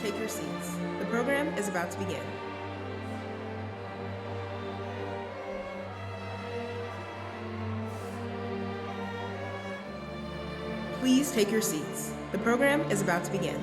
take your seats. The program is about to begin. Please take your seats. The program is about to begin.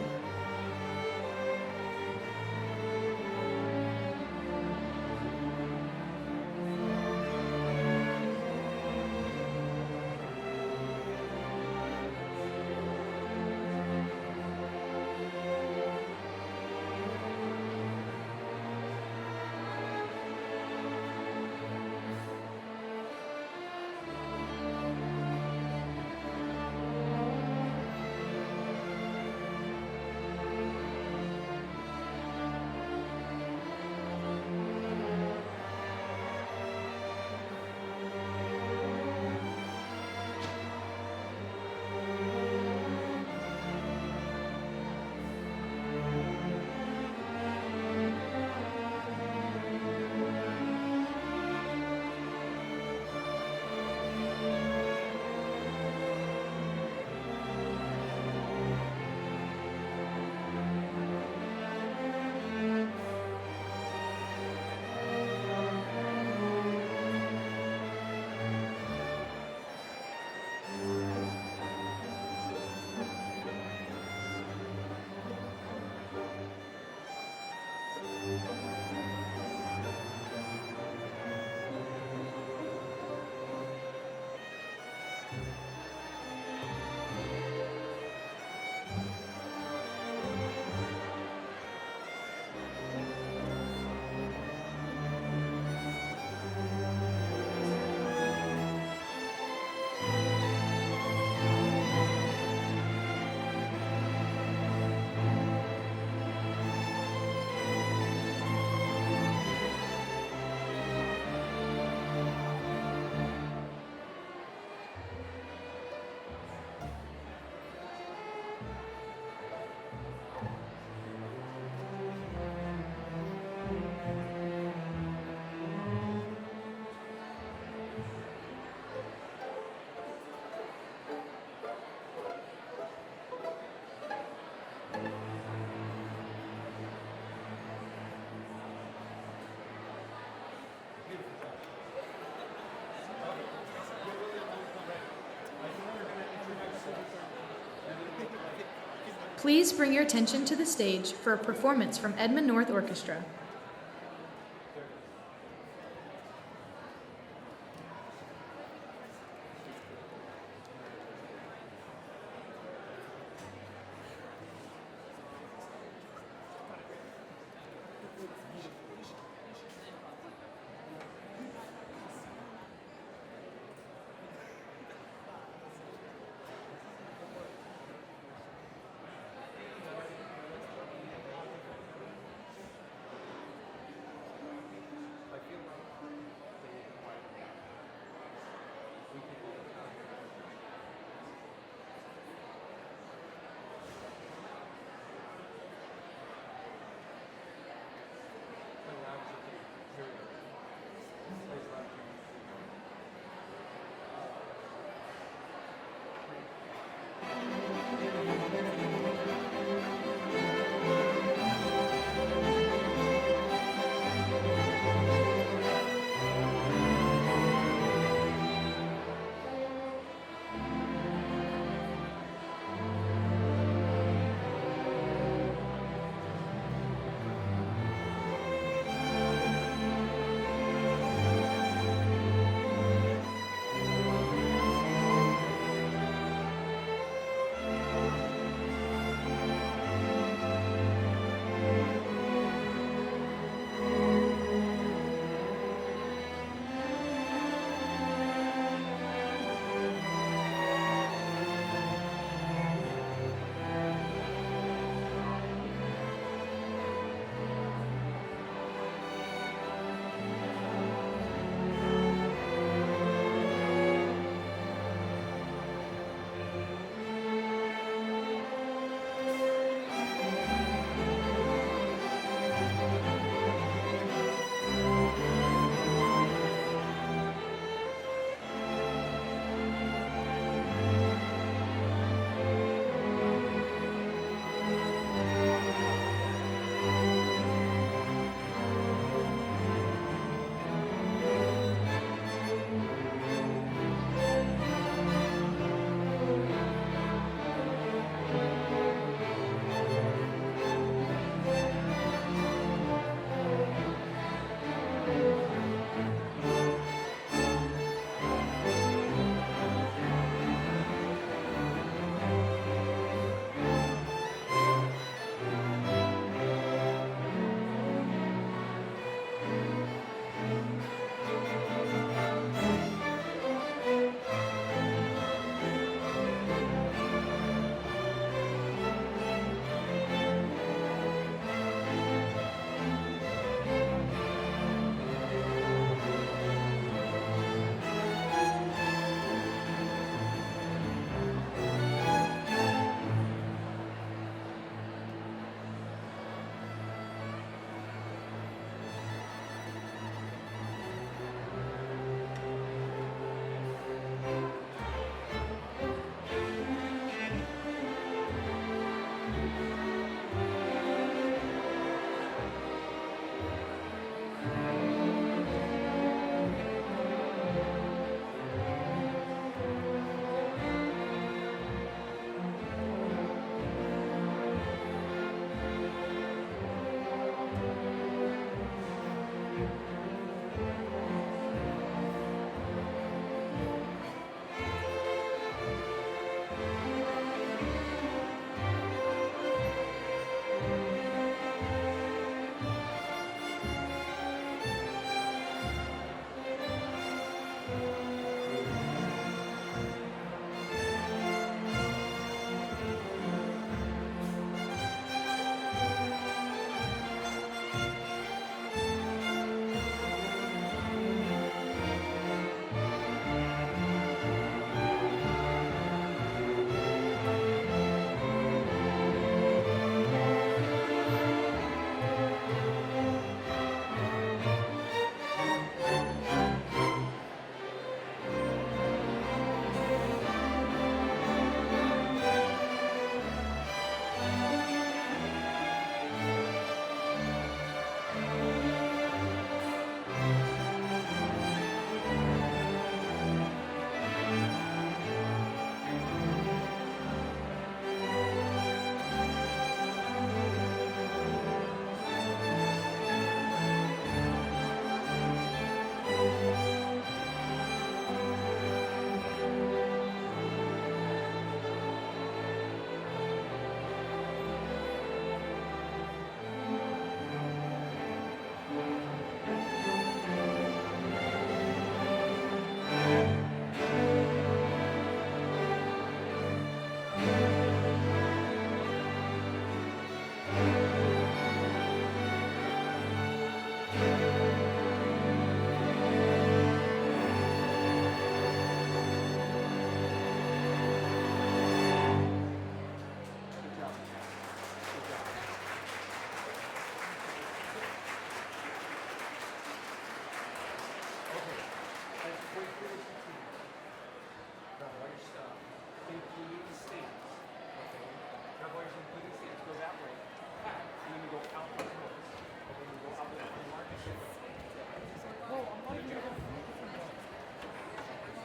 Please bring your attention to the stage for a performance from Edmond North Orchestra.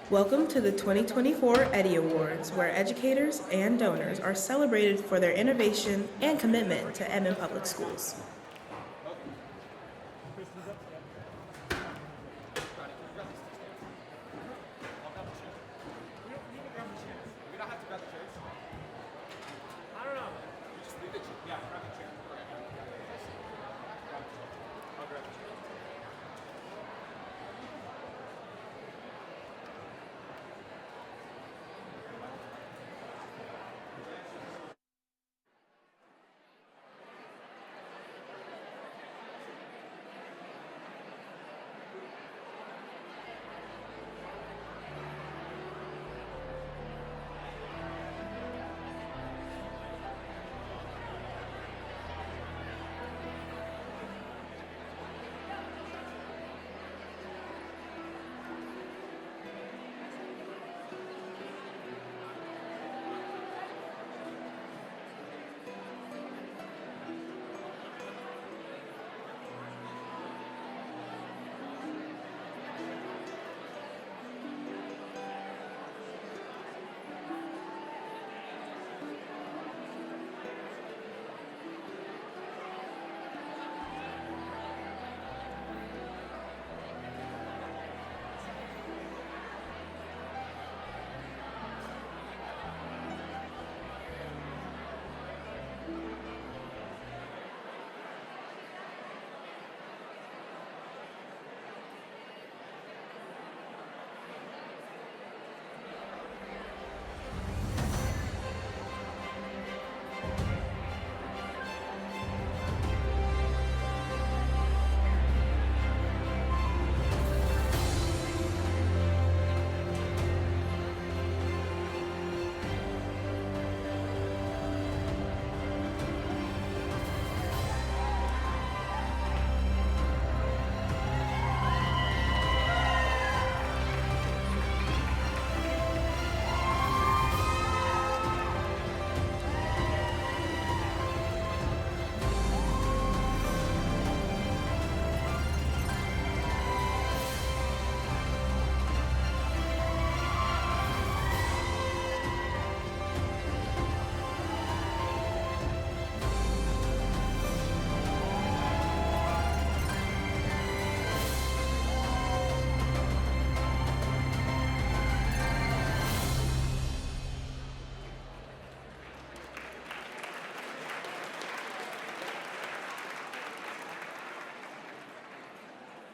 Welcome to the 2024 EDIEE Awards, where educators and donors are celebrated for their innovation and commitment to Edmond Public Schools.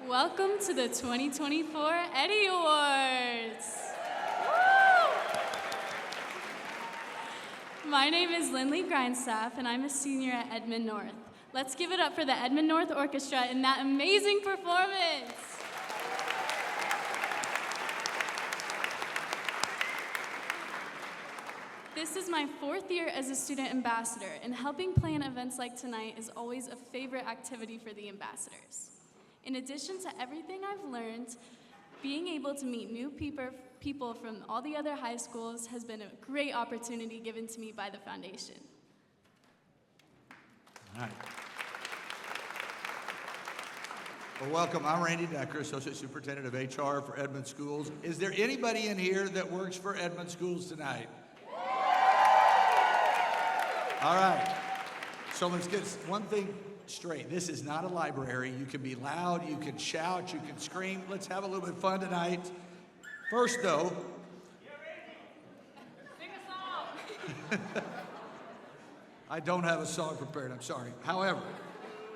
Welcome to the 2024 EDIEE Awards. Woo! My name is Lindley Grindstaff, and I'm a senior at Edmond North. Let's give it up for the Edmond North Orchestra and that amazing performance. This is my 4th year as a student ambassador, and helping plan events like tonight is always a favorite activity for the ambassadors. In addition to everything I've learned, being able to meet new people from all the other high schools has been a great opportunity given to me by the foundation. All right. Well, welcome. I'm Randy Decker, Associate Superintendent of HR for Edmond Schools. Is there anybody in here that works for Edmond Schools tonight? All right. So let's get one thing straight. This is not a library. You can be loud, you can shout, you can scream. Let's have a little bit of fun tonight. First, though, Sing a song. I don't have a song prepared, I'm sorry. However,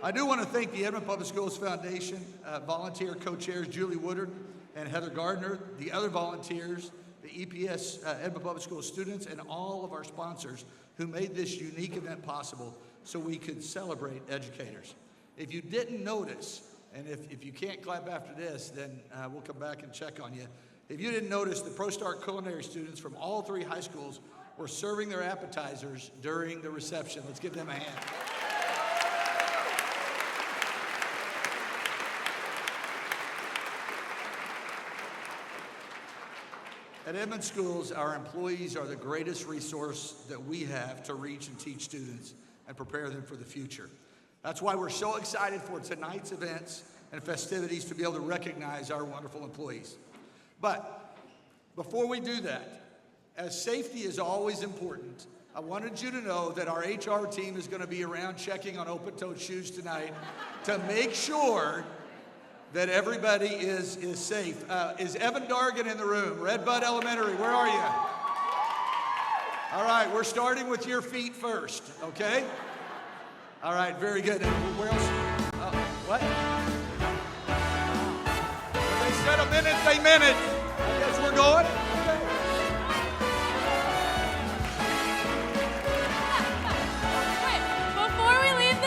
I do want to thank the Edmond Public Schools Foundation volunteer co-chairs Julie Woodard and Heather Gardner, the other volunteers, the EPS Edmond Public Schools students, and all of our sponsors who made this unique event possible so we could celebrate educators. If you didn't notice, and if you can't clap after this, then we'll come back and check on you. If you didn't notice, the ProStart culinary students from all 3 high schools were serving their appetizers during the reception. Let's give them a hand. At Edmond Schools, our employees are the greatest resource that we have to reach and teach students and prepare them for the future. That's why we're so excited for tonight's events and festivities to be able to recognize our wonderful employees. But before we do that, as safety is always important, I wanted you to know that our HR team is going to be around checking on open-toed shoes tonight to make sure that everybody is safe. Is Evan Dargan in the room? Red Bud Elementary, where are you? All right, we're starting with your feet first, okay? All right, very good. And where else? What? They said a minute, they meant it. I guess we're going. Okay. Before we leave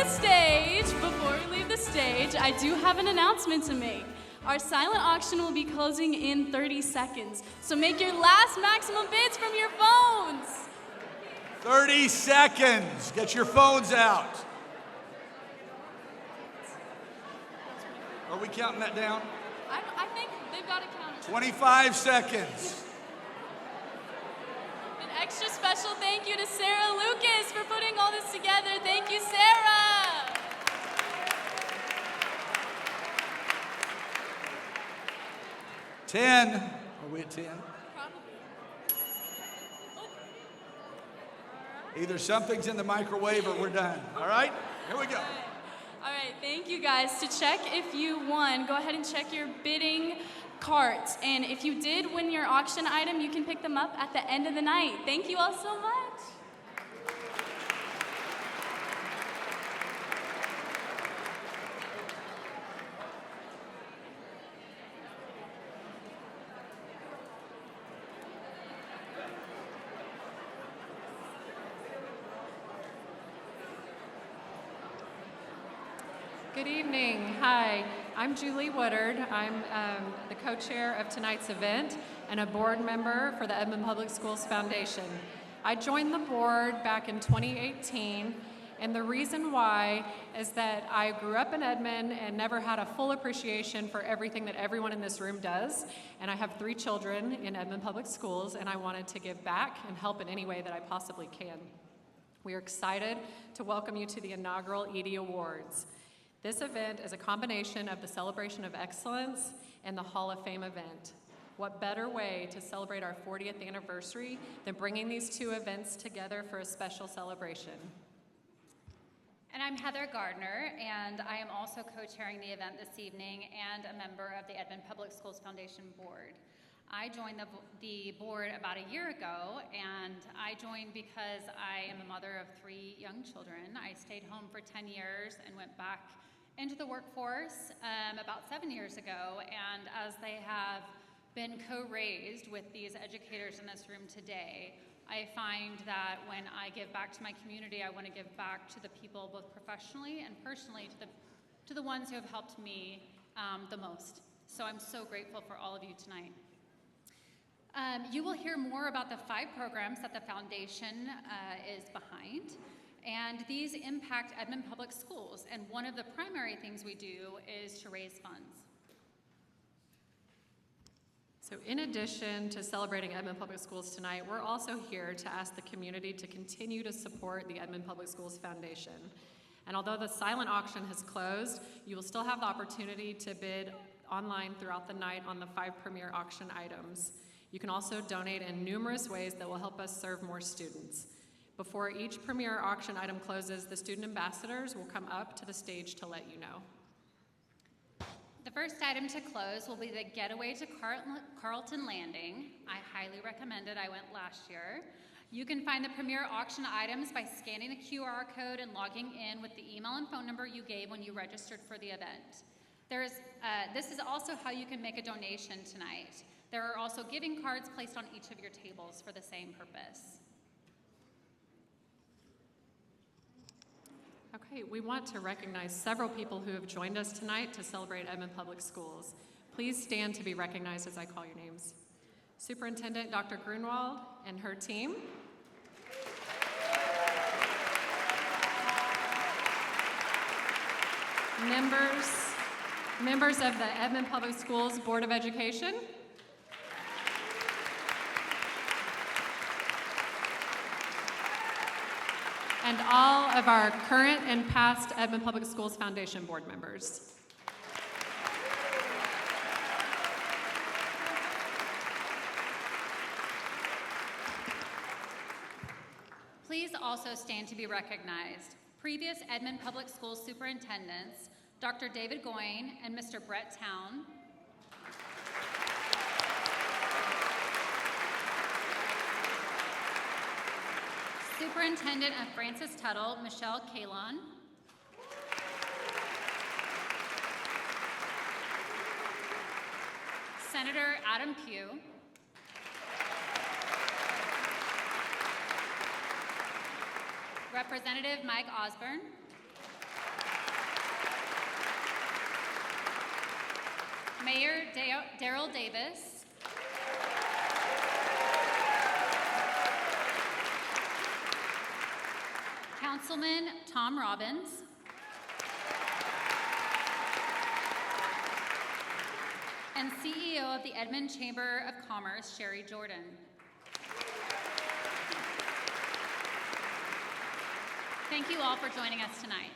the stage, I do have an announcement to make. Our silent auction will be closing in 30 seconds, so make your last maximum bids from your phones. 30 seconds. Get your phones out. Are we counting that down? I think they've got it counted. 25 seconds. An extra special thank you to Sarah Lucas for putting all this together. Thank you, Sarah. 10. Are we at 10? Either something's in the microwave or we're done. All right? Here we go. All right, thank you guys. To check if you won, go ahead and check your bidding carts. And if you did win your auction item, you can pick them up at the end of the night. Thank you all so much. Good evening. Hi, I'm Julie Woodard. I'm the co-chair of tonight's event and a board member for the Edmond Public Schools Foundation. I joined the board back in 2018, and the reason why is that I grew up in Edmond and never had a full appreciation for everything that everyone in this room does. And I have 3 children in Edmond Public Schools, and I wanted to give back and help in any way that I possibly can. We are excited to welcome you to the inaugural EDIEE Awards. This event is a combination of the Celebration of Excellence and the Hall of Fame event. What better way to celebrate our 40th anniversary than bringing these 2 events together for a special celebration? And I'm Heather Gardner, and I am also co-chairing the event this evening and a member of the Edmond Public Schools Foundation Board. I joined the board about a year ago, and I joined because I am a mother of 3 young children. I stayed home for 10 years and went back into the workforce about 7 years ago, and as they have been co-raised with these educators in this room today, I find that when I give back to my community, I want to give back to the people both professionally and personally to the ones who have helped me the most. So I'm so grateful for all of you tonight. You will hear more about the 5 programs that the foundation is behind. And these impact Edmond Public Schools, and one of the primary things we do is to raise funds. So in addition to celebrating Edmond Public Schools tonight, we're also here to ask the community to continue to support the Edmond Public Schools Foundation. And although the silent auction has closed, you will still have the opportunity to bid online throughout the night on the 5 premier auction items. You can also donate in numerous ways that will help us serve more students. Before each premier auction item closes, the student ambassadors will come up to the stage to let you know. The first item to close will be the Getaway to Carlton Landing. I highly recommend it. I went last year. You can find the premier auction items by scanning the QR code and logging in with the email and phone number you gave when you registered for the event. This is also how you can make a donation tonight. There are also giving cards placed on each of your tables for the same purpose. Okay, we want to recognize several people who have joined us tonight to celebrate Edmond Public Schools. Please stand to be recognized as I call your names. Superintendent Dr. Grunwald and her team. Members of the Edmond Public Schools Board of Education. and all of our current and past Edmond Public Schools Foundation board members. Please also stand to be recognized. Previous Edmond Public Schools superintendents, Dr. David Goyne and Mr. Brett Town, Superintendent of Francis Tuttle, Michelle Kalon, Senator Adam Pugh, Representative Mike Osborne, Mayor Darrell Davis, Councilman Tom Robbins, and CEO of the Edmond Chamber of Commerce, Sherry Jordan. Thank you all for joining us tonight.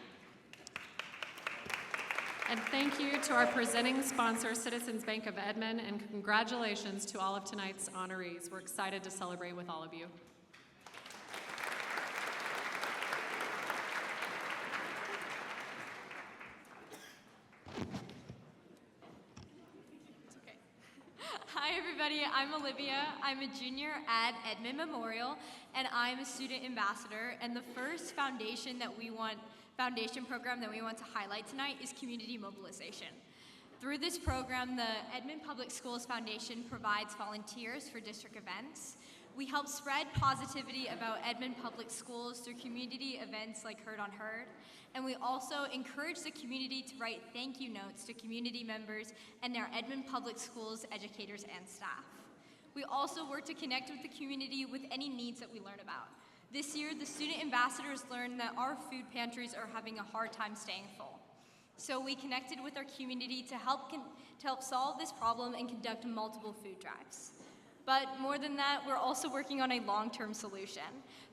And thank you to our presenting sponsor, Citizens Bank of Edmond, and congratulations to all of tonight's honorees. We're excited to celebrate with all of you. Hi everybody, I'm Olivia. I'm a junior at Edmond Memorial and I'm a student ambassador, and the first foundation program that we want to highlight tonight is community mobilization. Through this program, the Edmond Public Schools Foundation provides volunteers for district events. We help spread positivity about Edmond Public Schools through community events like Heard on Heard, and we also encourage the community to write thank you notes to community members and their Edmond Public Schools educators and staff. We also work to connect with the community with any needs that we learn about. This year, the student ambassadors learned that our food pantries are having a hard time staying full. So we connected with our community to help solve this problem and conduct multiple food drives. But more than that, we're also working on a long-term solution.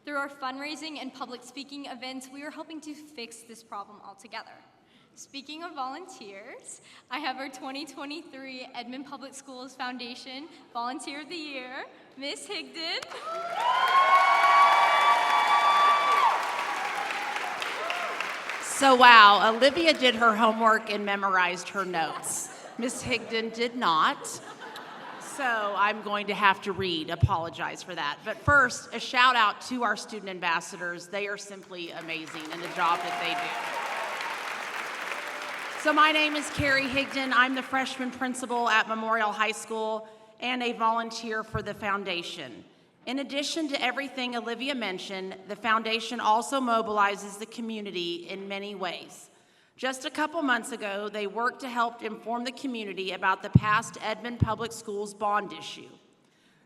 Through our fundraising and public speaking events, we are helping to fix this problem altogether. Speaking of volunteers, I have our 2023 Edmond Public Schools Foundation Volunteer of the Year, Miss Higdon. So wow, Olivia did her homework and memorized her notes. Miss Higdon did not. So I'm going to have to apologize for that. But first, a shout out to our student ambassadors. They are simply amazing in the job that they do. So my name is Carrie Higdon. I'm the freshman principal at Memorial High School and a volunteer for the foundation. In addition to everything Olivia mentioned, the foundation also mobilizes the community in many ways. Just a couple months ago, they worked to help inform the community about the past Edmond Public Schools bond issue.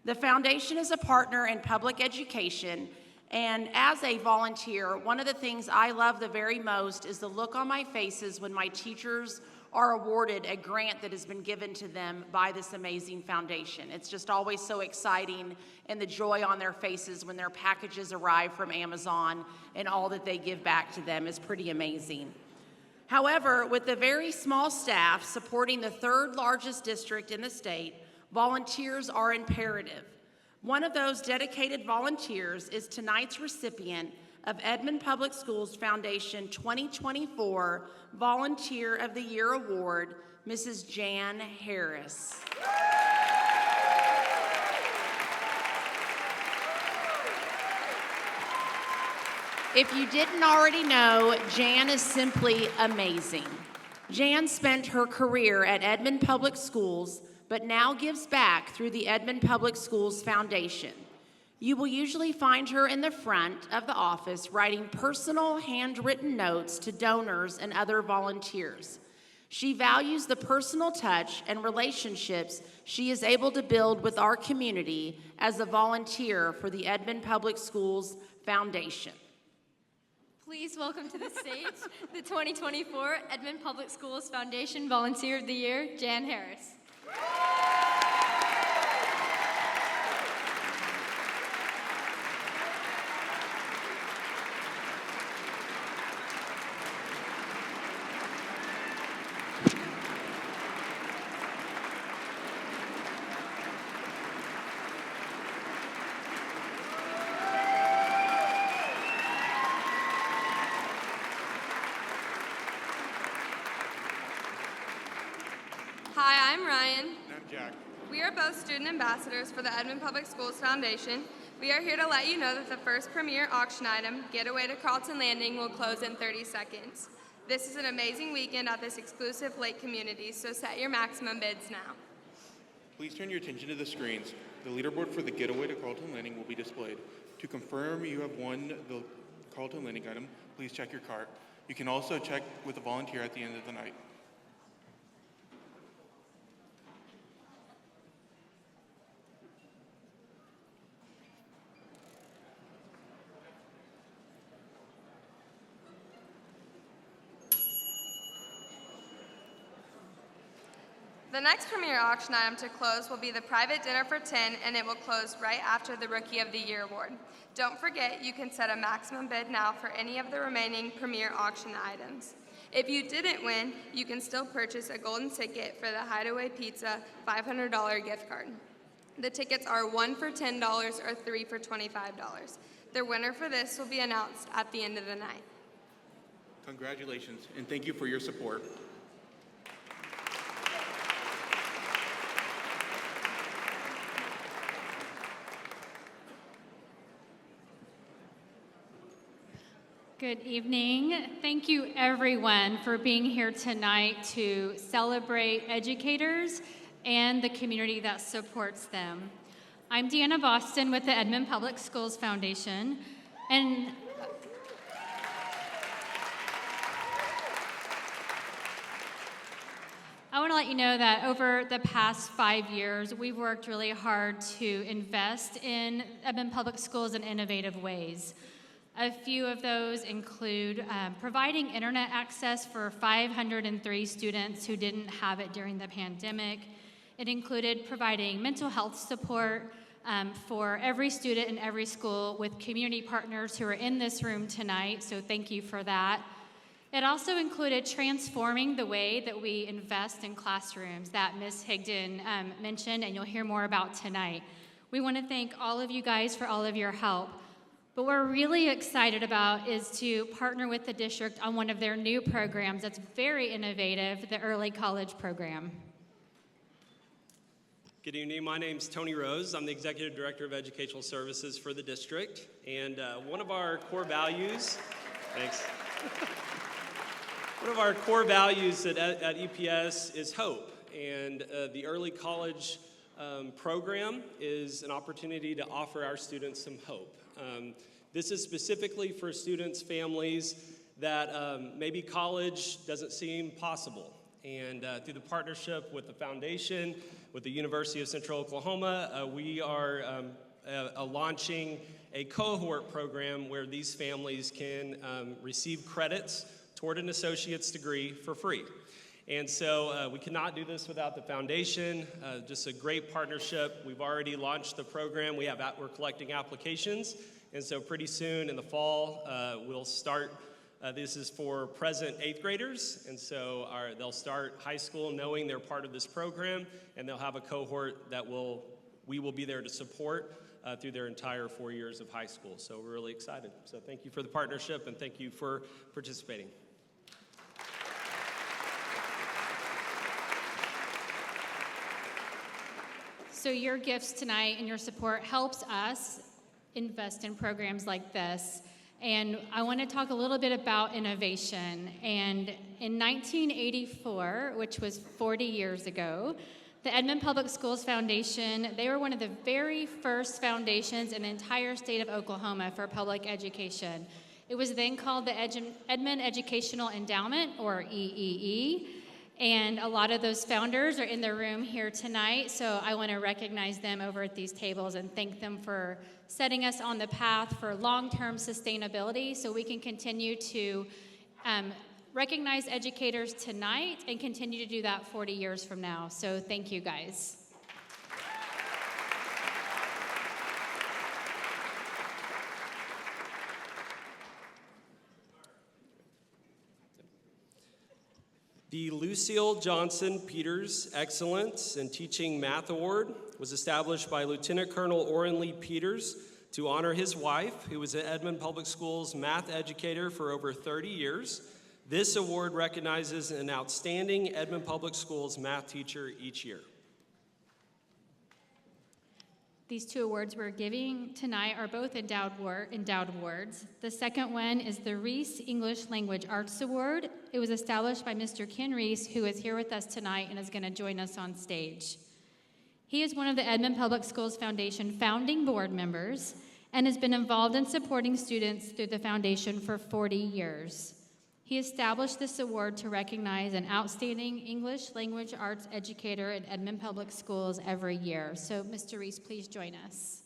The foundation is a partner in public education, and as a volunteer, one of the things I love the very most is the look on my faces when my teachers are awarded a grant that has been given to them by this amazing foundation. It's just always so exciting, and the joy on their faces when their packages arrive from Amazon and all that they give back to them is pretty amazing. However, with the very small staff supporting the third largest district in the state, volunteers are imperative. One of those dedicated volunteers is tonight's recipient of Edmond Public Schools Foundation 2024 Volunteer of the Year Award, Mrs. Jan Harris. If you didn't already know, Jan is simply amazing. Jan spent her career at Edmond Public Schools, but now gives back through the Edmond Public Schools Foundation. You will usually find her in the front of the office writing personal handwritten notes to donors and other volunteers. She values the personal touch and relationships she is able to build with our community as a volunteer for the Edmond Public Schools Foundation. Please welcome to the stage the 2024 Edmond Public Schools Foundation Volunteer of the Year, Jan Harris. I'm Ryan. And I'm Jack. We are both student ambassadors for the Edmond Public Schools Foundation. We are here to let you know that the first premier auction item, Getaway to Carlton Landing, will close in 30 seconds. This is an amazing weekend at this exclusive lake community, so set your maximum bids now. Please turn your attention to the screens. The leaderboard for the Getaway to Carlton Landing will be displayed. To confirm you have won the Carlton Landing item, please check your cart. You can also check with a volunteer at the end of the night. The next premier auction item to close will be the private dinner for 10, and it will close right after the Rookie of the Year award. Don't forget, you can set a maximum bid now for any of the remaining premier auction items. If you didn't win, you can still purchase a golden ticket for the Hideaway Pizza $500 gift card. The tickets are 1 for $10 or 3 for $25. The winner for this will be announced at the end of the night. Congratulations, and thank you for your support. Good evening. Thank you everyone for being here tonight to celebrate educators and the community that supports them. I'm Deanna Boston with the Edmond Public Schools Foundation, and I want to let you know that over the past 5 years, we've worked really hard to invest in Edmond Public Schools in innovative ways. A few of those include providing internet access for 503 students who didn't have it during the pandemic. It included providing mental health support for every student in every school with community partners who are in this room tonight, so thank you for that. It also included transforming the way that we invest in classrooms that Ms. Higdon mentioned, and you'll hear more about tonight. We want to thank all of you guys for all of your help. But what we're really excited about is to partner with the district on one of their new programs that's very innovative, the Early College Program. Good evening, my name's Tony Rose. I'm the Executive Director of Educational Services for the district. And one of our core values, thanks. One of our core values at EPS is hope. And the Early College program is an opportunity to offer our students some hope. This is specifically for students, families that maybe college doesn't seem possible. And through the partnership with the foundation, with the University of Central Oklahoma, we are launching a cohort program where these families can receive credits toward an associate's degree for free. And so we cannot do this without the foundation. Just a great partnership. We've already launched the program. We're collecting applications. And so pretty soon in the fall, we'll start. This is for present 8th graders. And so they'll start high school knowing they're part of this program. And they'll have a cohort that we will be there to support through their entire 4 years of high school. So we're really excited. So thank you for the partnership and thank you for participating. So your gifts tonight and your support helps us invest in programs like this. And I want to talk a little bit about innovation. And in 1984, which was 40 years ago, the Edmond Public Schools Foundation, they were one of the very first foundations in the entire state of Oklahoma for public education. It was then called the Edmond Educational Endowment, or EEE. And a lot of those founders are in the room here tonight, so I want to recognize them over at these tables and thank them for setting us on the path for long-term sustainability so we can continue to recognize educators tonight and continue to do that 40 years from now. So thank you, guys. The Lucille Johnson Peters Excellence in Teaching Math Award was established by Lieutenant Colonel Orrin Lee Peters to honor his wife, who was an Edmond Public Schools math educator for over 30 years. This award recognizes an outstanding Edmond Public Schools math teacher each year. These two awards we're giving tonight are both endowed awards. The second one is the Reese English Language Arts Award. It was established by Mr. Ken Reese, who is here with us tonight and is going to join us on stage. He is one of the Edmond Public Schools Foundation founding board members and has been involved in supporting students through the foundation for 40 years. He established this award to recognize an outstanding English language arts educator in Edmond Public Schools every year. So, Mr. Reese, please join us.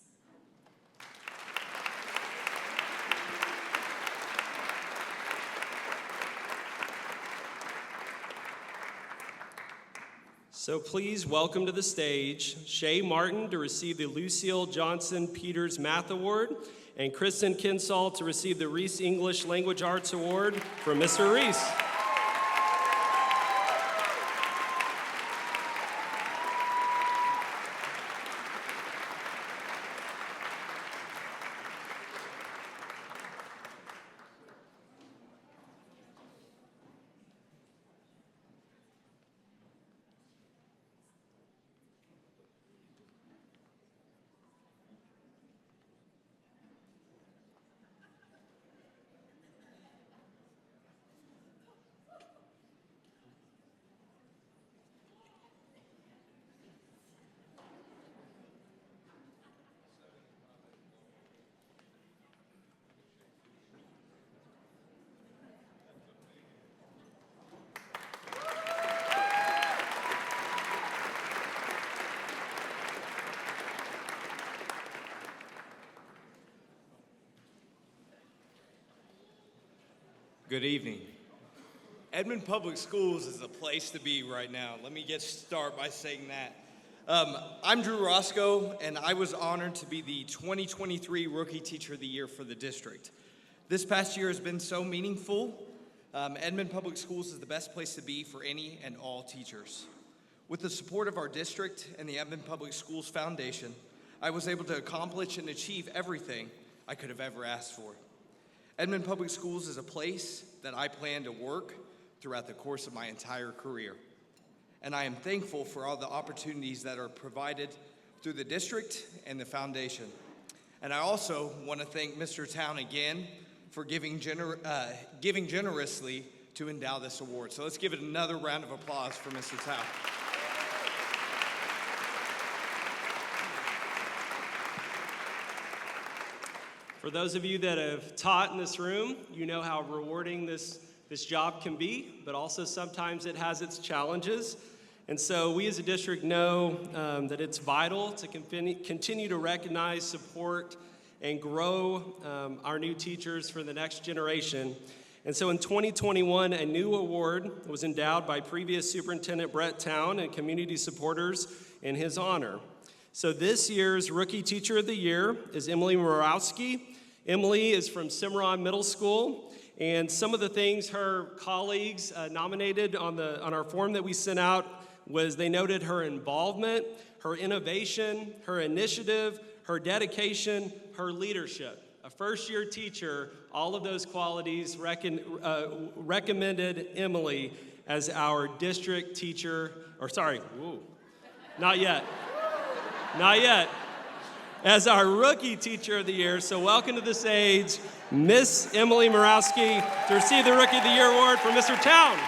So please welcome to the stage Shay Martin to receive the Lucille Johnson Peters Math Award and Kristen Kinsall to receive the Reese English Language Arts Award from Mr. Reese. Good evening. Edmond Public Schools is the place to be right now. Let me start by saying that. I'm Drew Roscoe, and I was honored to be the 2023 Rookie Teacher of the Year for the district. This past year has been so meaningful. Edmond Public Schools is the best place to be for any and all teachers. With the support of our district and the Edmond Public Schools Foundation, I was able to accomplish and achieve everything I could have ever asked for. Edmond Public Schools is a place that I plan to work throughout the course of my entire career. And I am thankful for all the opportunities that are provided through the district and the foundation. And I also want to thank Mr. Town again for giving generously to endow this award. So let's give it another round of applause for Mr. Town. For those of you that have taught in this room, you know how rewarding this job can be, but also sometimes it has its challenges. And so we as a district know that it's vital to continue to recognize, support, and grow our new teachers for the next generation. And so in 2021, a new award was endowed by previous Superintendent Brett Town and community supporters in his honor. So this year's Rookie Teacher of the Year is Emily Morawski. Emily is from Cimarron Middle School, and some of the things her colleagues nominated on our form that we sent out was they noted her involvement, her innovation, her initiative, her dedication, her leadership. A first-year teacher, all of those qualities recommended Emily as our district teacher, not yet. Not yet. As our Rookie Teacher of the Year. So welcome to the stage, Miss Emily Morawski, to receive the Rookie of the Year award from Mr. Town.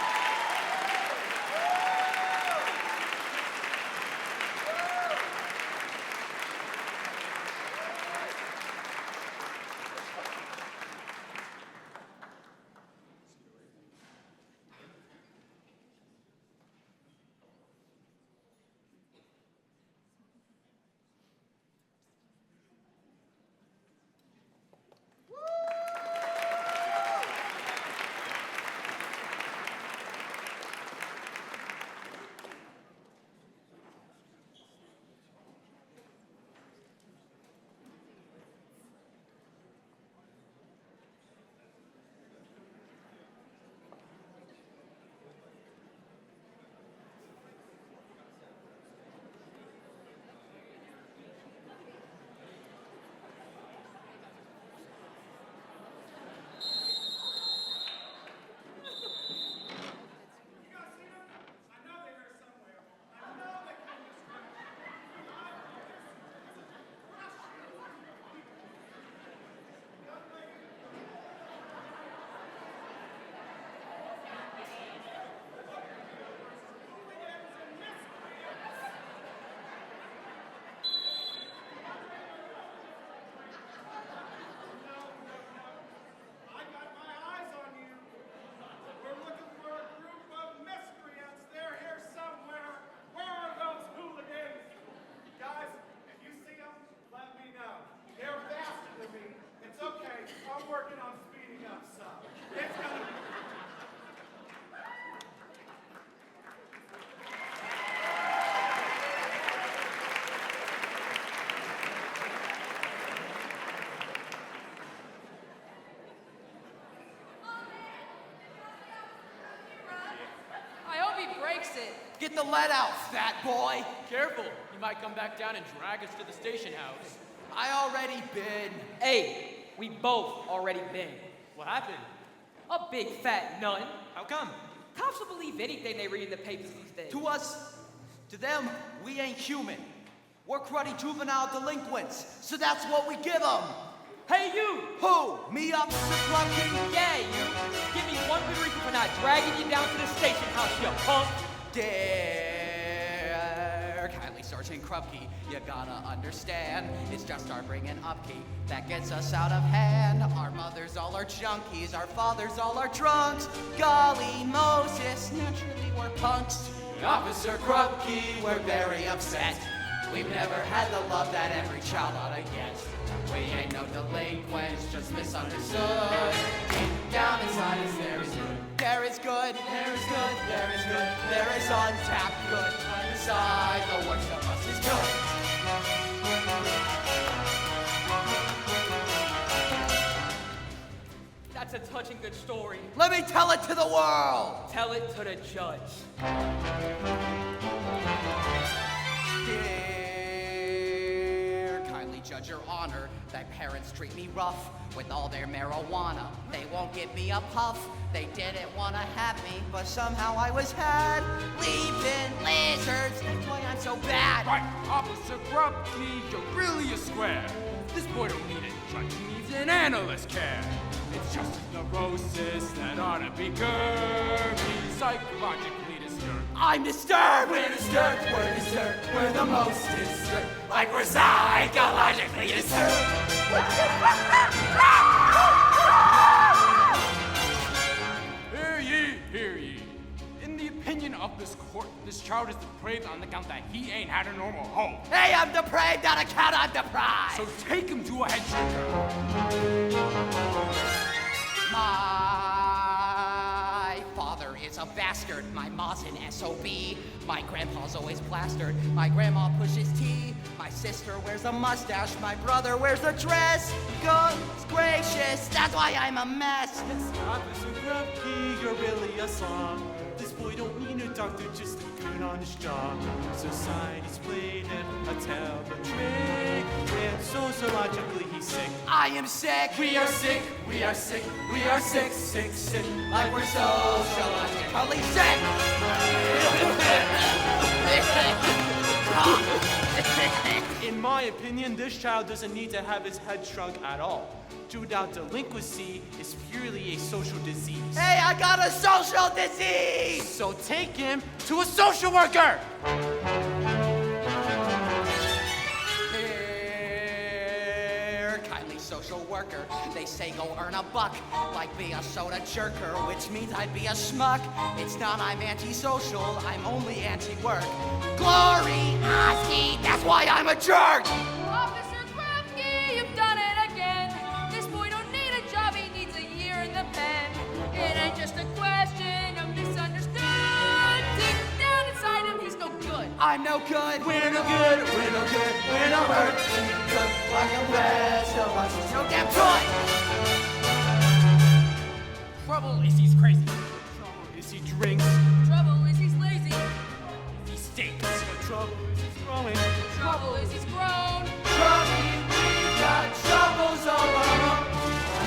it. Get the lead out, fat boy. Careful, you might come back down and drag us to the station house. I already been. Hey, we both already been. What happened? A big fat nut. How come? Cops will believe anything they read in the papers these days. To us, to them, we ain't human. We're cruddy juvenile delinquents, so that's what we give them. Hey, you! Who? Me, Officer Grumpy? Yeah, you. Give me one good reason for not dragging you down to the station house, you punk. Dear kindly Sergeant Krupke, you gotta understand, it's just our bringing upkeep that gets us out of hand. Our mothers all are junkies, our fathers all are drunks. Golly Moses, naturally we're punks. Officer Krupke, we're very upset. We've never had the love that every child ought to get. We ain't no delinquents, just misunderstood. Deep down inside us there is good. There is good, there is good, there is good. There is untapped good. Inside the worst of us is good. That's a touching good story. Let me tell it to the world. Tell it to the judge. Dear kindly judge your honor, thy parents treat me rough with all their marijuana. They won't give me a puff. They didn't want to have me, but somehow I was had. Leaving lizards, that's why I'm so bad. Right, Officer Grumpy, you're really a square. This boy don't need a judge, he needs an analyst care. It's just his neurosis that ought to be curbed. He's psychologically disturbed. I'm disturbed! We're disturbed, we're disturbed, we're the most disturbed. Like we're psychologically disturbed. Hear ye. In the opinion of this court, this child is depraved on account that he ain't had a normal home. Hey, I'm depraved on account I'm deprived. So take him to a head shrinker. My father is a bastard. My ma's an SOB. My grandpa's always plastered. My grandma pushes tea. My sister wears a mustache. My brother wears a dress. Goodness gracious, that's why I'm a mess. Officer Grumpy, you're really a slob. This boy don't need a doctor, just a good honest job. Society's played him a terrible trick, and sociologically he's sick. I am sick. We are sick, we are sick, we are sick, sick, sick. Like we're sociologically sick. In my opinion, this child doesn't need to have his head shrunk at all. Juvenile delinquency is purely a social disease. Hey, I got a social disease! So take him to a social worker! Here, kindly social worker. They say go earn a buck, like be a soda jerker, which means I'd be a schmuck. It's not I'm antisocial, I'm only anti-work. Glory, Oski, that's why I'm a jerk! Officer Krupke, you've done it again. This boy don't need a job, he needs a year in the pen. It ain't just a question of misunderstood. Deep down inside him, he's no good. I'm no good. We're no good, we're no good, we're no hurt. Good like the rest of us is no damn good. Trouble is he's crazy. Trouble is he drinks. Trouble is he's lazy. He stinks. Trouble is he's growing. Trouble is he's grown. We've got troubles all along.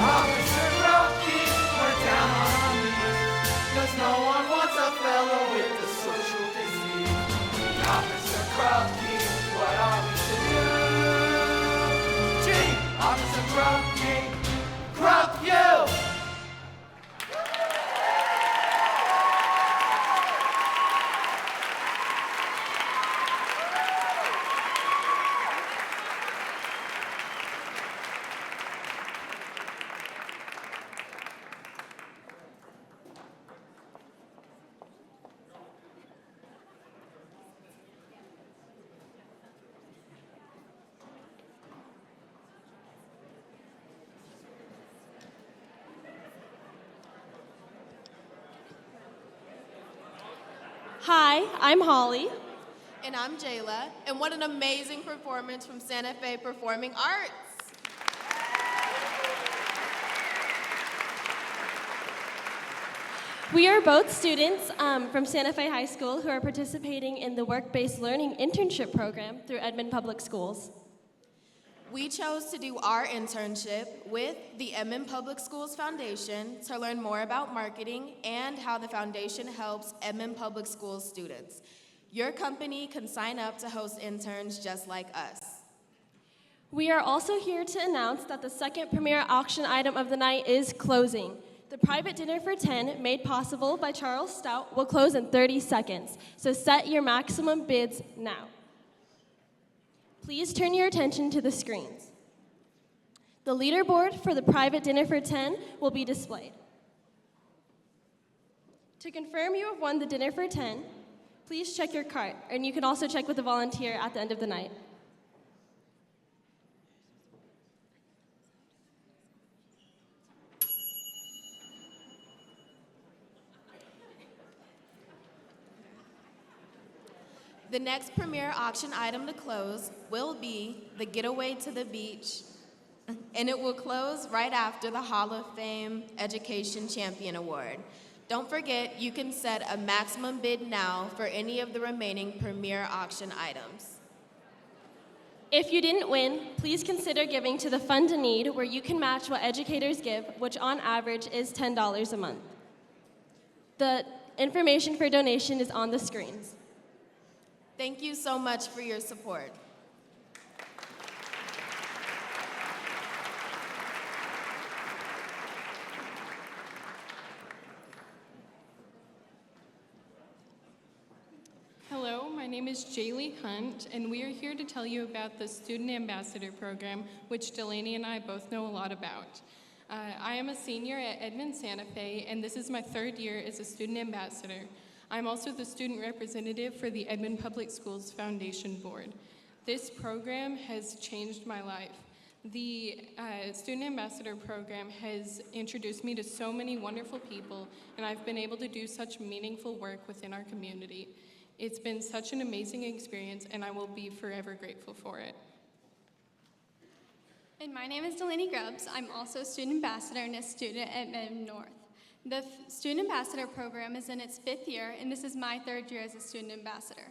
Officer Grumpy, we're down on our knees. 'Cause no one wants a fellow with the social disease. Officer Grumpy, what are we to do? Gee, Officer Grumpy, Grump you! Hi, I'm Holly. And I'm Jayla, and what an amazing performance from Santa Fe Performing Arts. We are both students from Santa Fe High School who are participating in the Work-Based Learning Internship Program through Edmond Public Schools. We chose to do our internship with the Edmond Public Schools Foundation to learn more about marketing and how the foundation helps Edmond Public Schools students. Your company can sign up to host interns just like us. We are also here to announce that the second premier auction item of the night is closing. The private dinner for 10, made possible by Charles Stout, will close in 30 seconds, so set your maximum bids now. Please turn your attention to the screens. The leaderboard for the private dinner for 10 will be displayed. To confirm you have won the dinner for 10, please check your cart, and you can also check with a volunteer at the end of the night. The next premier auction item to close will be the Getaway to the Beach, and it will close right after the Hall of Fame Education Champion Award. Don't forget, you can set a maximum bid now for any of the remaining premier auction items. If you didn't win, please consider giving to the Fund a Need, where you can match what educators give, which on average is $10 a month. The information for donation is on the screens. Thank you so much for your support. Hello, my name is Jaylee Hunt, and we are here to tell you about the Student Ambassador Program, which Delaney and I both know a lot about. I am a senior at Edmond Santa Fe, and this is my third year as a Student Ambassador. I'm also the student representative for the Edmond Public Schools Foundation Board. This program has changed my life. The Student Ambassador Program has introduced me to so many wonderful people, and I've been able to do such meaningful work within our community. It's been such an amazing experience, and I will be forever grateful for it. And my name is Delaney Grubbs. I'm also a student ambassador and a student at Edmond North. The Student Ambassador Program is in its 5th year, and this is my 3rd year as a student ambassador.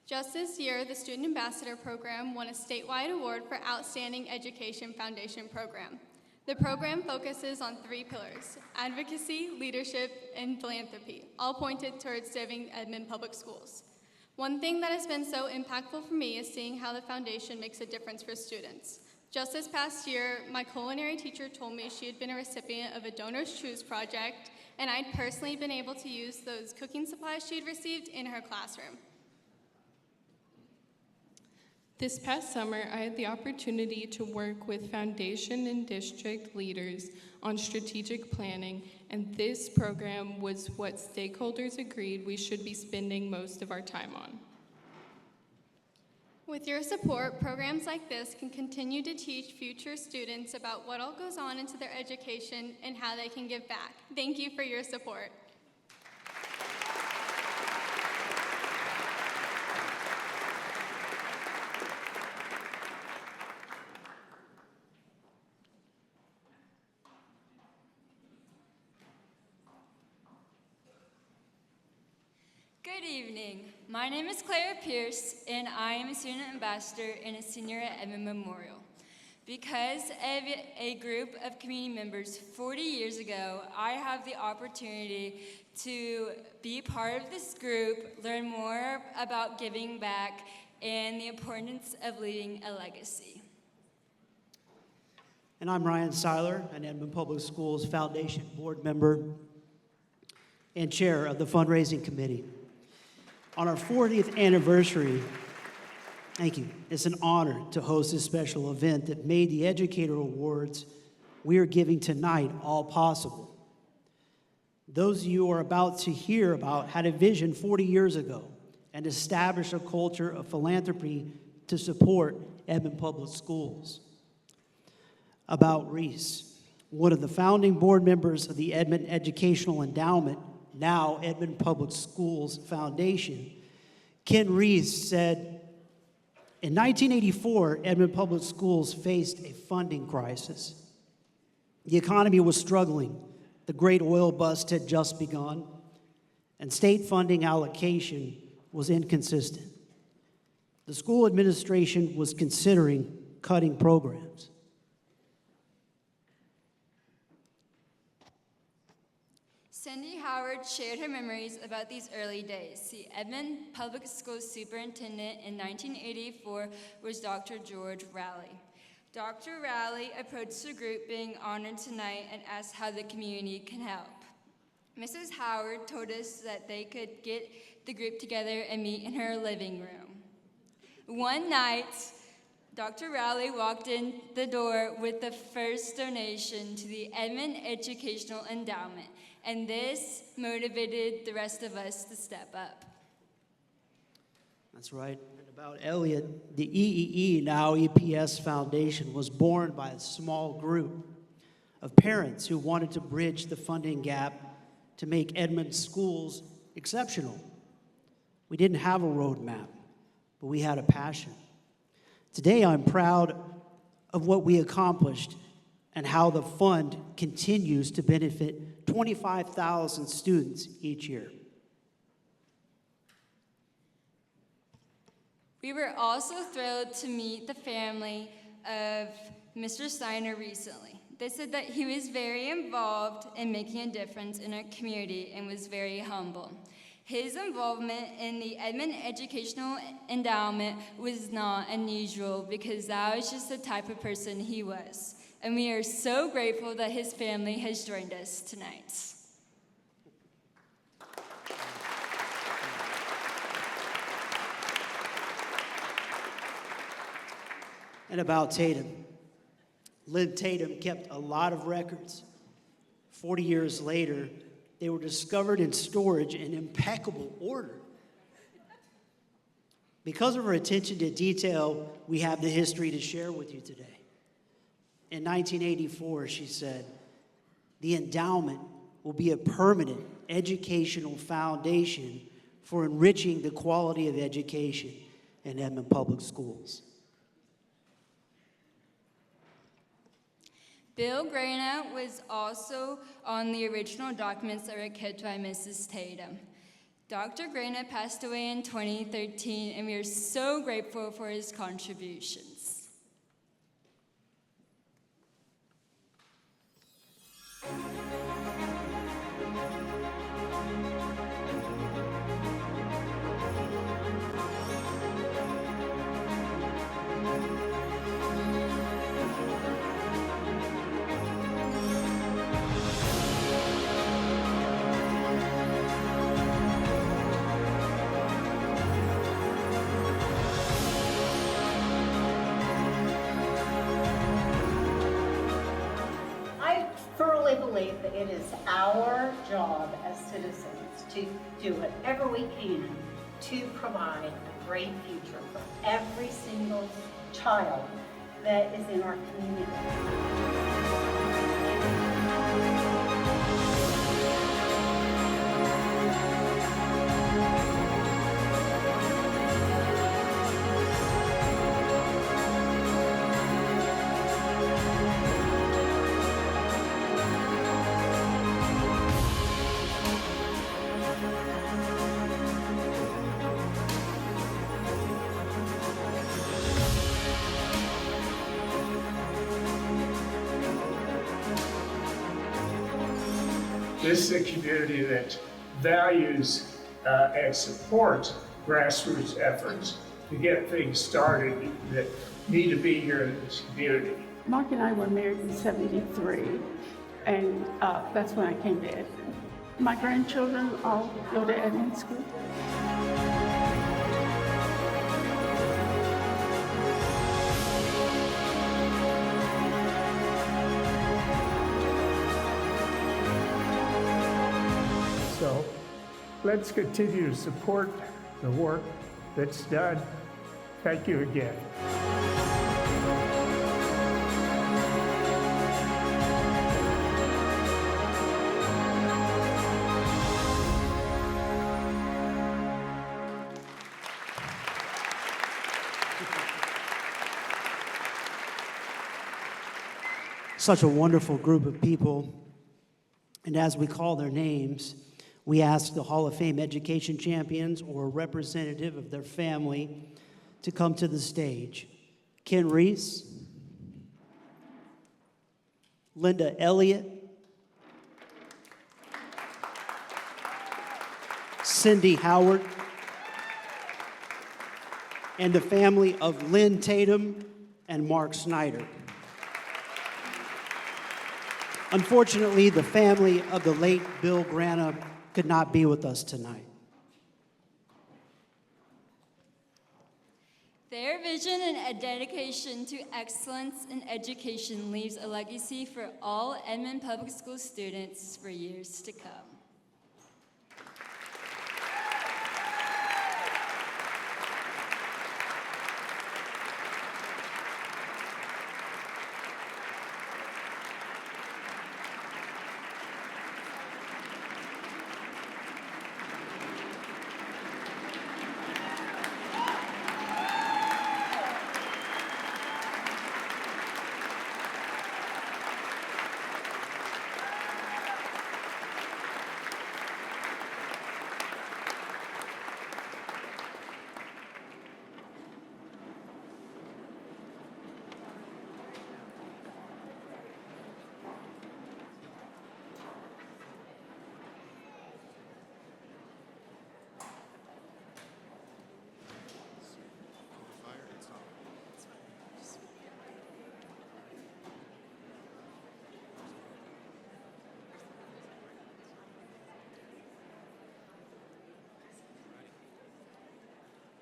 Just this year, the Student Ambassador Program won a statewide award for Outstanding Education Foundation Program. The program focuses on 3 pillars: advocacy, leadership, and philanthropy, all pointed towards serving Edmond Public Schools. One thing that has been so impactful for me is seeing how the foundation makes a difference for students. Just this past year, my culinary teacher told me she had been a recipient of a Donors Choose project, and I'd personally been able to use those cooking supplies she'd received in her classroom. This past summer, I had the opportunity to work with foundation and district leaders on strategic planning, and this program was what stakeholders agreed we should be spending most of our time on. With your support, programs like this can continue to teach future students about what all goes on into their education and how they can give back. Thank you for your support. Good evening. My name is Clara Pierce, and I am a student ambassador and a senior at Edmond Memorial. Because of a group of community members 40 years ago, I have the opportunity to be part of this group, learn more about giving back, and the importance of leaving a legacy. And I'm Ryan Seiler, an Edmond Public Schools Foundation board member and chair of the fundraising committee. On our 40th anniversary, thank you, it's an honor to host this special event that made the Educator Awards we are giving tonight all possible. Those of you who are about to hear about had a vision 40 years ago and established a culture of philanthropy to support Edmond Public Schools. About Reese, one of the founding board members of the Edmond Educational Endowment, now Edmond Public Schools Foundation, Ken Reese said, in 1984, Edmond Public Schools faced a funding crisis. The economy was struggling. The great oil bust had just begun. and state funding allocation was inconsistent. The school administration was considering cutting programs. Cindy Howard shared her memories about these early days. The Edmond Public Schools superintendent in 1984 was Dr. George Rowley. Dr. Rowley approached the group being honored tonight and asked how the community can help. Mrs. Howard told us that they could get the group together and meet in her living room. One night, Dr. Rowley walked in the door with the first donation to the Edmond Educational Endowment, and this motivated the rest of us to step up. That's right. And about Elliot, the EDIEE, now EPS Foundation, was born by a small group of parents who wanted to bridge the funding gap to make Edmond schools exceptional. We didn't have a roadmap, but we had a passion. Today, I'm proud of what we accomplished and how the fund continues to benefit 25,000 students each year. We were also thrilled to meet the family of Mr. Steiner recently. They said that he was very involved in making a difference in our community and was very humble. His involvement in the Edmond Educational Endowment was not unusual because that was just the type of person he was. And we are so grateful that his family has joined us tonight. And about Tatum. Lynn Tatum kept a lot of records. 40 years later, they were discovered in storage in impeccable order. Because of her attention to detail, we have the history to share with you today. In 1984, she said, "The endowment will be a permanent educational foundation for enriching the quality of education in Edmond Public Schools." Bill Grana was also on the original documents that were kept by Mrs. Tatum. Dr. Grana passed away in 2013, and we are so grateful for his contributions. I believe that it is our job as citizens to do whatever we can to provide a great future for every single child that is in our community. This is a community that values and supports grassroots efforts to get things started that need to be here in this community. Mark and I were married in '73, and that's when I came to Edmond. My grandchildren all go to Edmond School. So let's continue to support the work that's done. Thank you again. Such a wonderful group of people. And as we call their names, We ask the Hall of Fame education champions or a representative of their family to come to the stage. Ken Reese, Linda Elliott, Cindy Howard, and the family of Lynn Tatum and Mark Snyder. Unfortunately, the family of the late Bill Grana could not be with us tonight. Their vision and dedication to excellence in education leaves a legacy for all Edmond Public School students for years to come.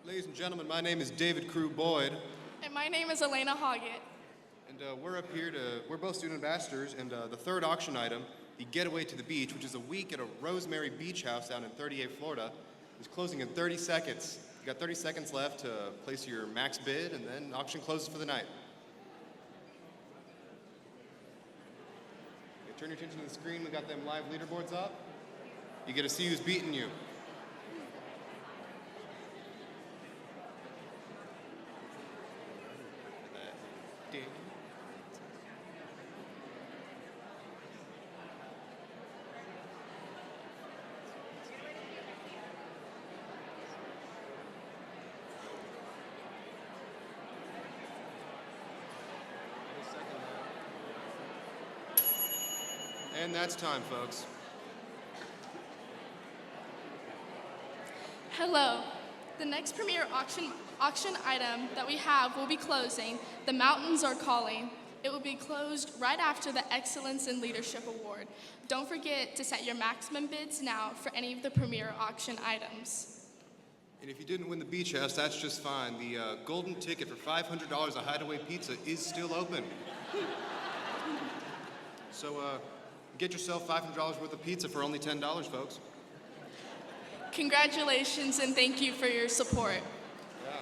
Ladies and gentlemen, my name is David Crew Boyd. And my name is Elena Hoggett. And we're up here we're both student ambassadors, and the third auction item, the Getaway to the Beach, which is a week at a Rosemary Beach House down in 38, Florida, is closing in 30 seconds. You got 30 seconds left to place your max bid, and then auction closes for the night. Okay, turn your attention to the screen. We got them live leaderboards up. You get to see who's beating you. And that's time, folks. Hello. The next premier auction item that we have will be closing. The Mountains Are Calling. It will be closed right after the Excellence in Leadership Award. Don't forget to set your maximum bids now for any of the premier auction items. And if you didn't win the beach house, that's just fine. The golden ticket for $500 a Hideaway Pizza is still open. So get yourself $500 worth of pizza for only $10, folks. Congratulations and thank you for your support. Yeah.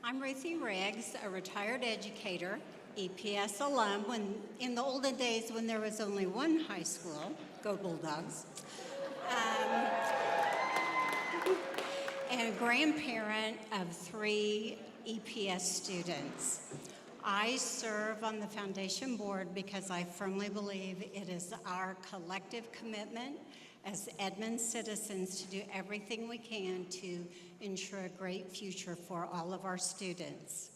I'm Ruthie Riggs, a retired educator, EPS alum, in the olden days when there was only one high school, go Bulldogs, and a grandparent of 3 EPS students. I serve on the foundation board because I firmly believe it is our collective commitment as Edmond citizens to do everything we can to ensure a great future for all of our students.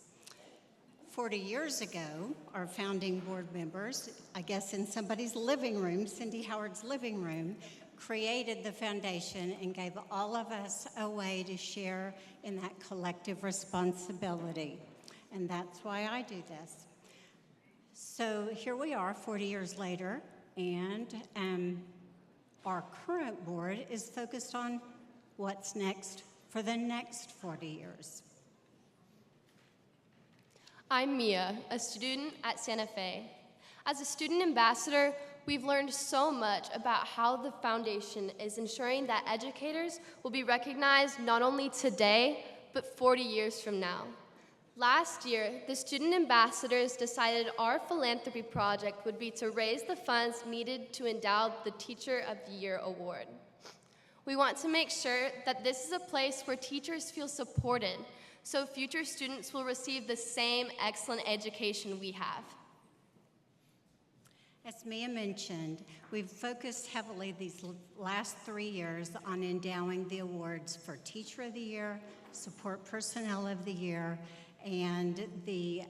40 years ago, our founding board members, I guess in somebody's living room, Cindy Howard's living room, created the foundation and gave all of us a way to share in that collective responsibility. And that's why I do this. So here we are 40 years later, and our current board is focused on what's next for the next 40 years. I'm Mia, a student at Santa Fe. As a student ambassador, we've learned so much about how the foundation is ensuring that educators will be recognized not only today, but 40 years from now. Last year, the student ambassadors decided our philanthropy project would be to raise the funds needed to endow the Teacher of the Year award. We want to make sure that this is a place where teachers feel supported, so future students will receive the same excellent education we have. As Mia mentioned, we've focused heavily these last 3 years on endowing the awards for Teacher of the Year, Support Personnel of the Year, and the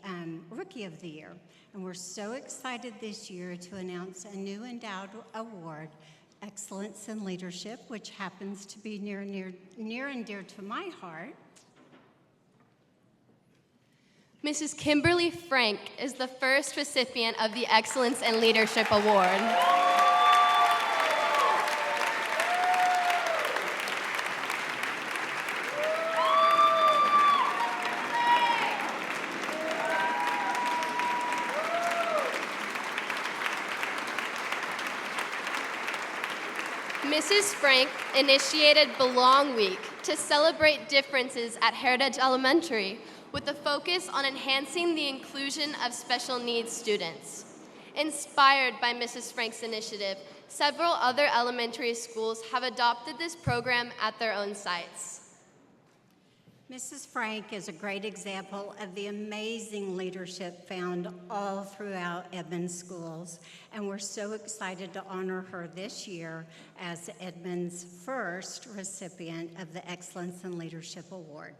Rookie of the Year. And we're so excited this year to announce a new endowed award, Excellence in Leadership, which happens to be near and dear to my heart. Mrs. Kimberly Frank is the first recipient of the Excellence in Leadership Award. Mrs. Frank initiated Belong Week to celebrate differences at Heritage Elementary, with a focus on enhancing the inclusion of special needs students. Inspired by Mrs. Frank's initiative, several other elementary schools have adopted this program at their own sites. Mrs. Frank is a great example of the amazing leadership found all throughout Edmonds schools, and we're so excited to honor her this year as Edmonds' first recipient of the Excellence in Leadership Award.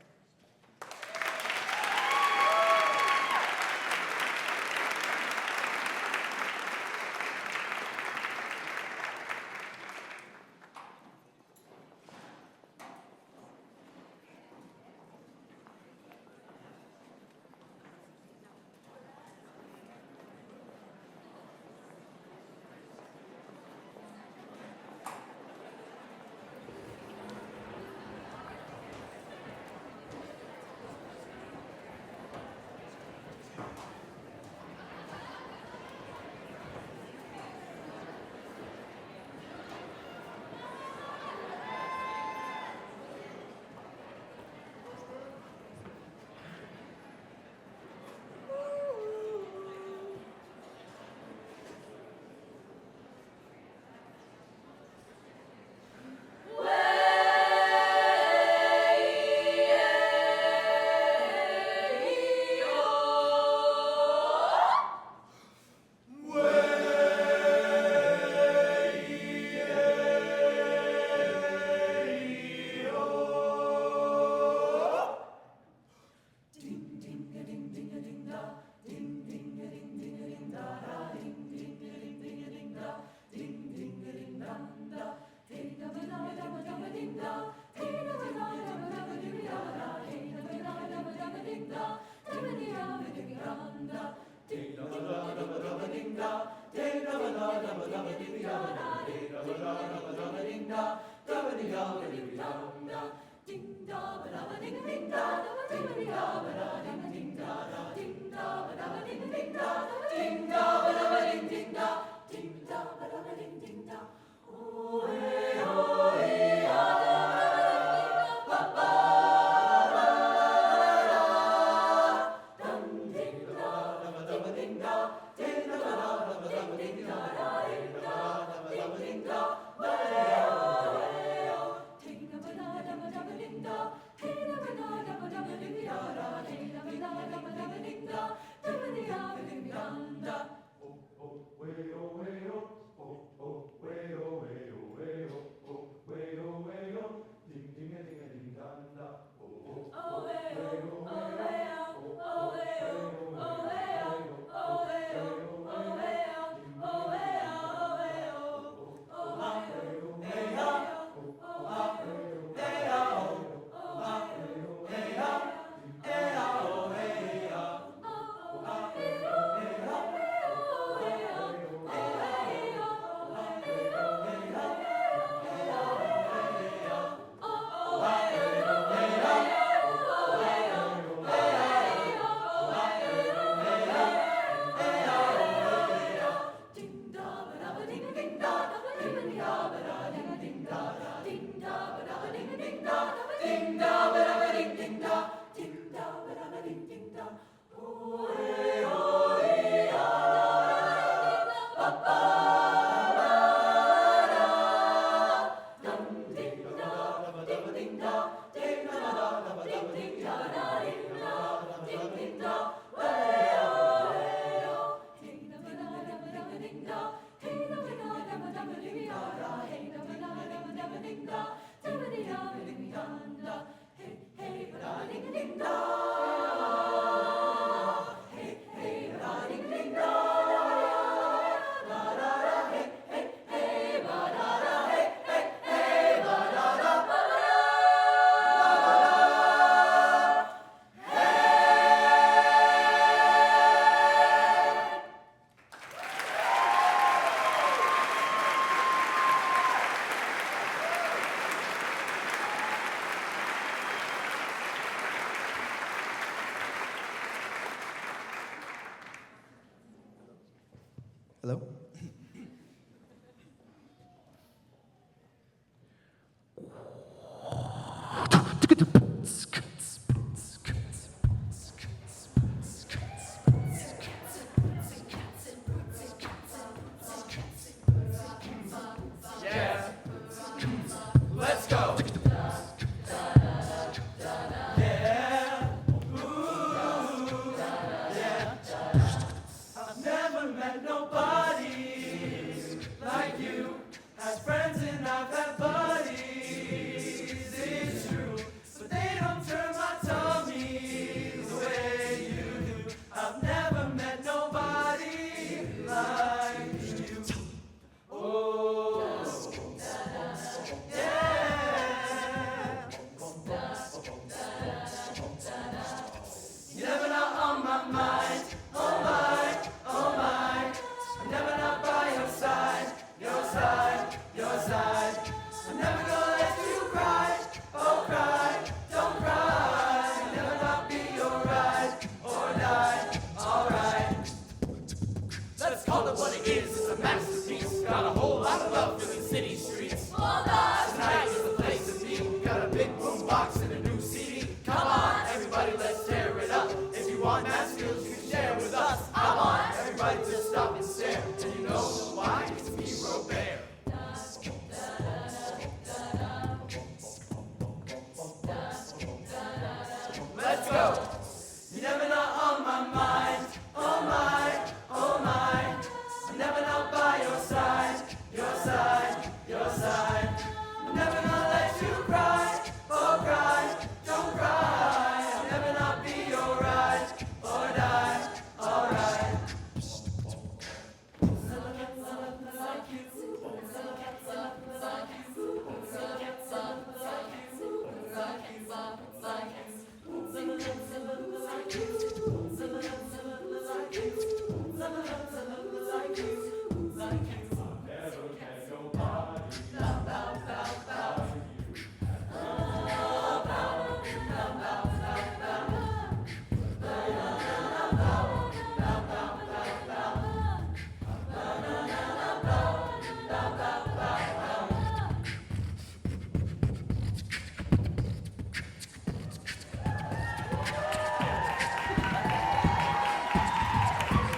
Hello? Yeah. Let's go. Yeah. Ooh. Yeah. I've never met nobody like you. As friends and I've had buddies, it's true. But they don't turn my tummy the way you do. I've never met nobody like you. Oh, yeah. You're never not on my mind. Oh my, oh my. I'm never not by your side, your side, your side. I'm never gonna let you cry. Oh, cry, don't cry. I'll never not be your ride or die. Alright. Let's call it what it is. It's a masterpiece. Got a whole lot of love for the city streets. Tonight is the place to be. Got a big boom box and a new CD. Come on, everybody, let's tear it up. If you want math skills, you can share with us. I want everybody to stop and stare. And you know why? It's me, Robert. Let's go. You're never not on my mind. Oh my, oh my. I'm never not by your side, your side, your side. I'm never gonna let you cry. Oh, cry, don't cry. I'll never not be your ride or die. Alright.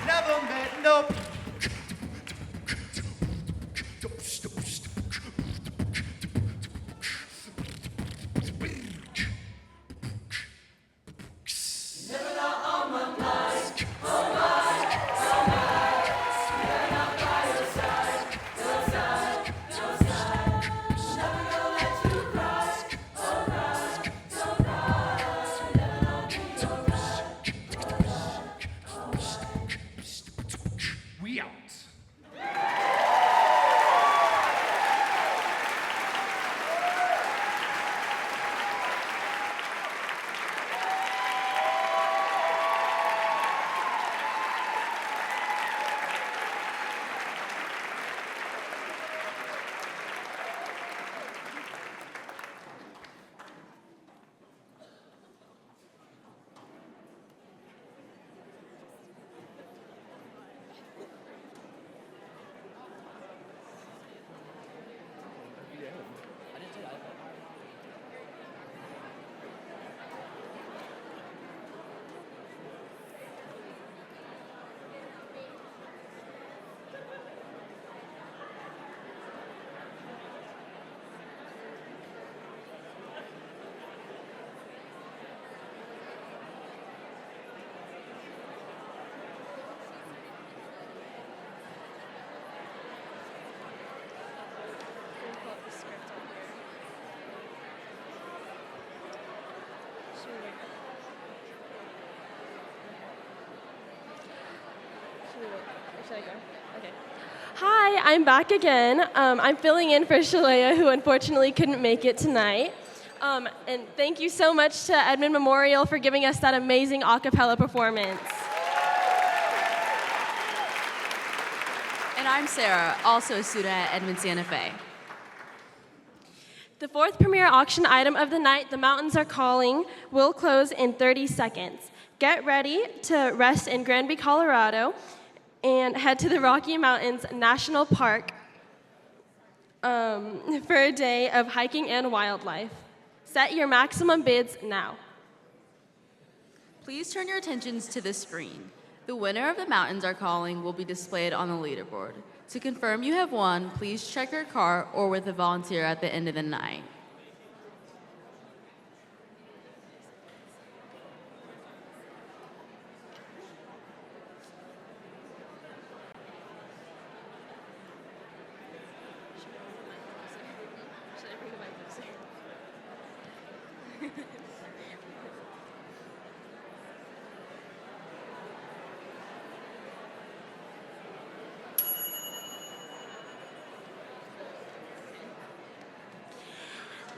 Never met no. Never not on my mind. Oh my, oh my. Never not by your side, your side, your side. Never gonna let you cry. Oh cry, don't cry. Never not be your ride. We out. Should I go? Okay. Hi, I'm back again. I'm filling in for Shalea, who unfortunately couldn't make it tonight. And thank you so much to Edmond Memorial for giving us that amazing a cappella performance. And I'm Sarah, also a student at Edmond Santa Fe. The fourth premier auction item of the night, The Mountains Are Calling, will close in 30 seconds. Get ready to rest in Granby, Colorado, and head to the Rocky Mountains National Park for a day of hiking and wildlife. Set your maximum bids now. Please turn your attentions to the screen. The winner of the Mountains Are Calling will be displayed on the leaderboard. To confirm you have won, please check your car or with a volunteer at the end of the night.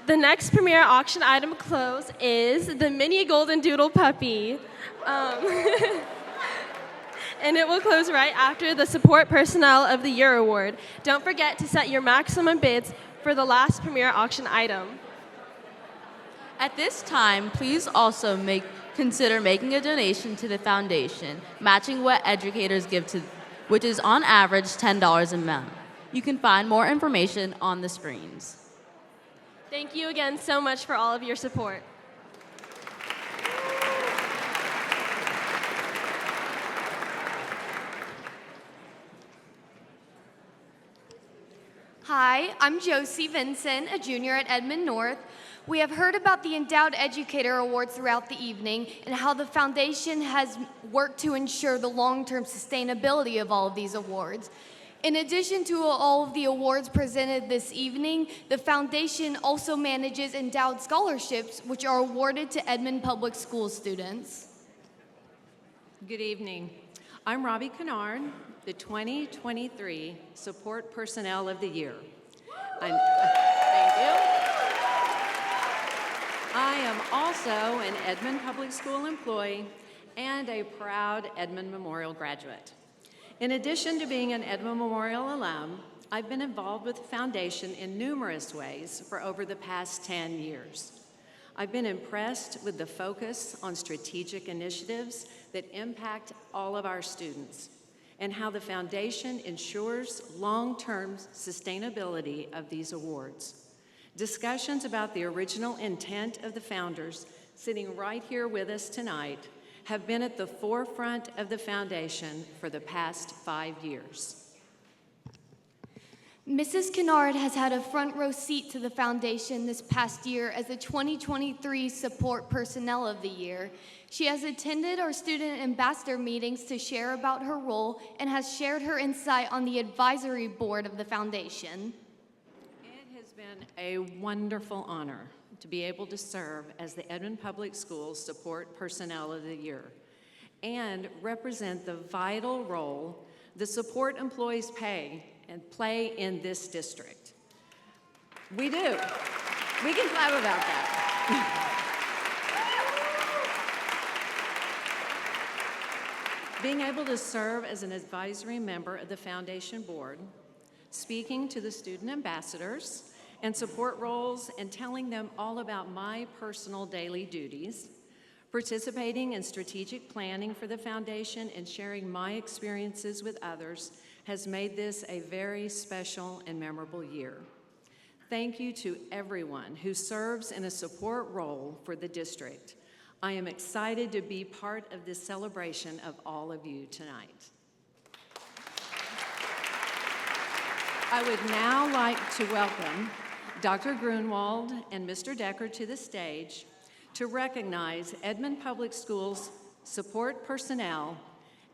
The next premier auction item close is the mini golden doodle puppy. And it will close right after the Support Personnel of the Year award. Don't forget to set your maximum bids for the last premier auction item. At this time, please also consider making a donation to the foundation, matching what educators give to, which is on average $10 a month. You can find more information on the screens. Thank you again so much for all of your support. Hi, I'm Josie Vinson, a junior at Edmond North. We have heard about the Endowed Educator Award throughout the evening and how the foundation has worked to ensure the long-term sustainability of all of these awards. In addition to all of the awards presented this evening, the foundation also manages endowed scholarships, which are awarded to Edmond Public School students. Good evening. I'm Robbie Kennard, the 2023 Support Personnel of the Year. Thank you. I am also an Edmond Public School employee and a proud Edmond Memorial graduate. In addition to being an Edmond Memorial alum, I've been involved with the foundation in numerous ways for over the past 10 years. I've been impressed with the focus on strategic initiatives that impact all of our students and how the foundation ensures long-term sustainability of these awards. Discussions about the original intent of the founders sitting right here with us tonight have been at the forefront of the foundation for the past 5 years. Mrs. Kennard has had a front row seat to the foundation this past year as the 2023 Support Personnel of the Year. She has attended our student ambassador meetings to share about her role and has shared her insight on the advisory board of the foundation. It has been a wonderful honor to be able to serve as the Edmond Public Schools Support Personnel of the Year and represent the vital role the support employees play in this district. We do. We can clap about that. Being able to serve as an advisory member of the foundation board, speaking to the student ambassadors and support roles and telling them all about my personal daily duties, participating in strategic planning for the foundation and sharing my experiences with others has made this a very special and memorable year. Thank you to everyone who serves in a support role for the district. I am excited to be part of this celebration of all of you tonight. I would now like to welcome Dr. Grunwald and Mr. Decker to the stage to recognize Edmond Public Schools support personnel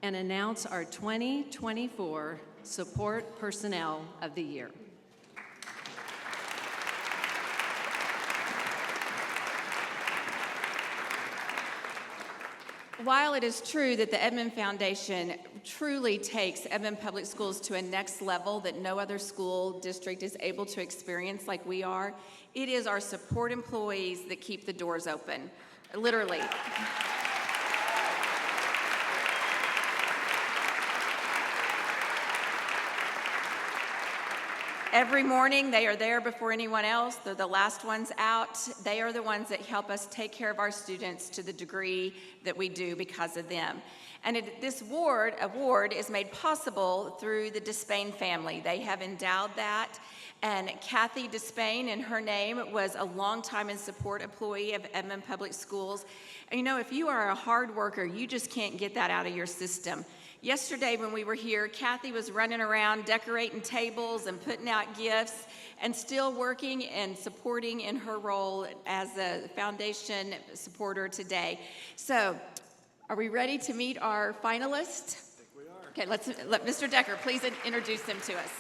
and announce our 2024 Support Personnel of the Year. While it is true that the Edmond Foundation truly takes Edmond Public Schools to a next level that no other school district is able to experience like we are, it is our support employees that keep the doors open, literally. Every morning, they are there before anyone else. They're the last ones out. They are the ones that help us take care of our students to the degree that we do because of them. And this award is made possible through the Despain family. They have endowed that. And Kathy Despain, in her name, was a longtime and support employee of Edmond Public Schools. And you know, if you are a hard worker, you just can't get that out of your system. Yesterday when we were here, Kathy was running around decorating tables and putting out gifts and still working and supporting in her role as a foundation supporter today. So, are we ready to meet our finalists? I think we are. Okay, let Mr. Decker please introduce them to us.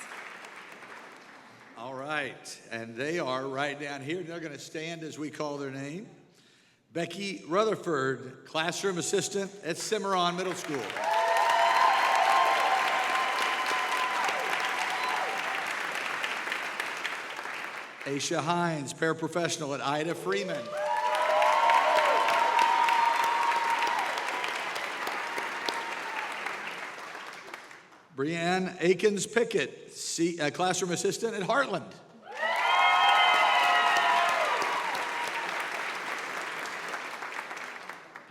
All right, and they are right down here. They're going to stand as we call their name. Becky Rutherford, classroom assistant at Cimarron Middle School. Aisha Hines, paraprofessional at Ida Freeman. Brianne Akins-Pickett, classroom assistant at Heartland.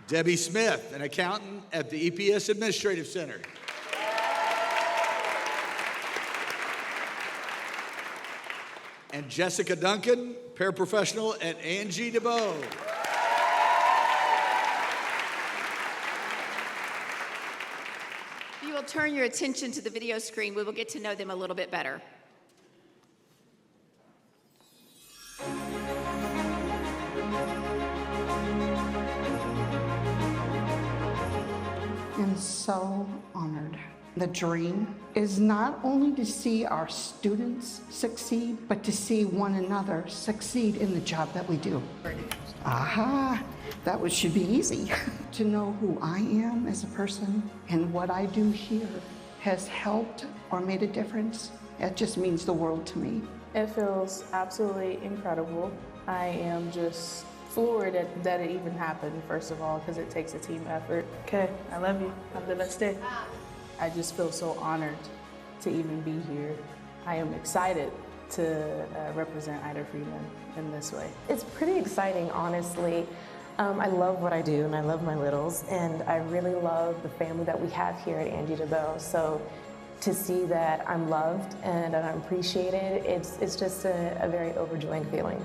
Debbie Smith, an accountant at the EPS Administrative Center. And Jessica Duncan, paraprofessional at Angie DeBow. If you will turn your attention to the video screen, we will get to know them a little bit better. I'm so honored. The dream is not only to see our students succeed, but to see one another succeed in the job that we do. Aha, that should be easy. To know who I am as a person and what I do here has helped or made a difference. It just means the world to me. It feels absolutely incredible. I am just floored that it even happened, first of all, because it takes a team effort. Okay, I love you. Have the best day. I just feel so honored to even be here. I am excited to represent Ida Freeman in this way. It's pretty exciting, honestly. I love what I do and I love my littles, and I really love the family that we have here at Angie DeBow. So to see that I'm loved and I'm appreciated, it's just a very overjoying feeling.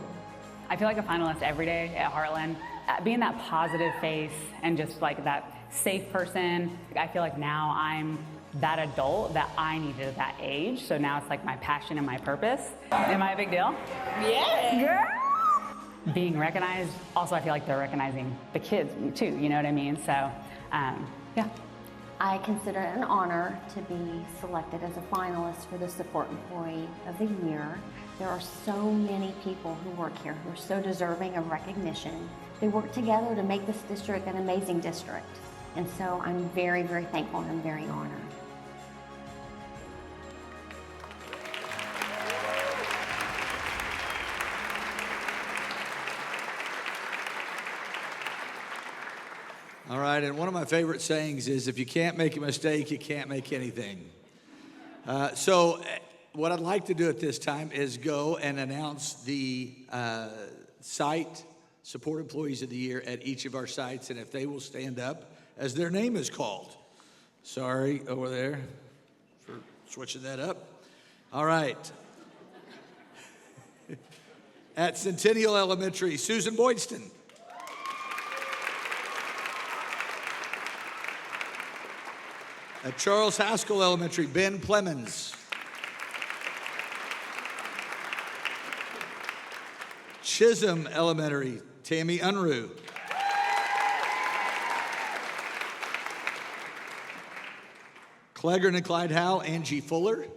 I feel like a finalist every day at Heartland. Being that positive face and just like that safe person, I feel like now I'm that adult that I needed at that age. So now it's like my passion and my purpose. Am I a big deal? Yeah. Girl. Being recognized, also I feel like they're recognizing the kids too, you know what I mean? So, yeah. I consider it an honor to be selected as a finalist for the Support Employee of the Year. There are so many people who work here who are so deserving of recognition. They work together to make this district an amazing district. And so I'm very, very thankful and I'm very honored. All right, and one of my favorite sayings is, if you can't make a mistake, you can't make anything. So what I'd like to do at this time is go and announce the site Support Employees of the Year at each of our sites, and if they will stand up as their name is called. Sorry, over there, for switching that up. All right. At Centennial Elementary, Susan Boydston. At Charles Haskell Elementary, Ben Plemons. Chisholm Elementary, Tammy Unruh. Cleghorn and Clyde Howell, Angie Fuller.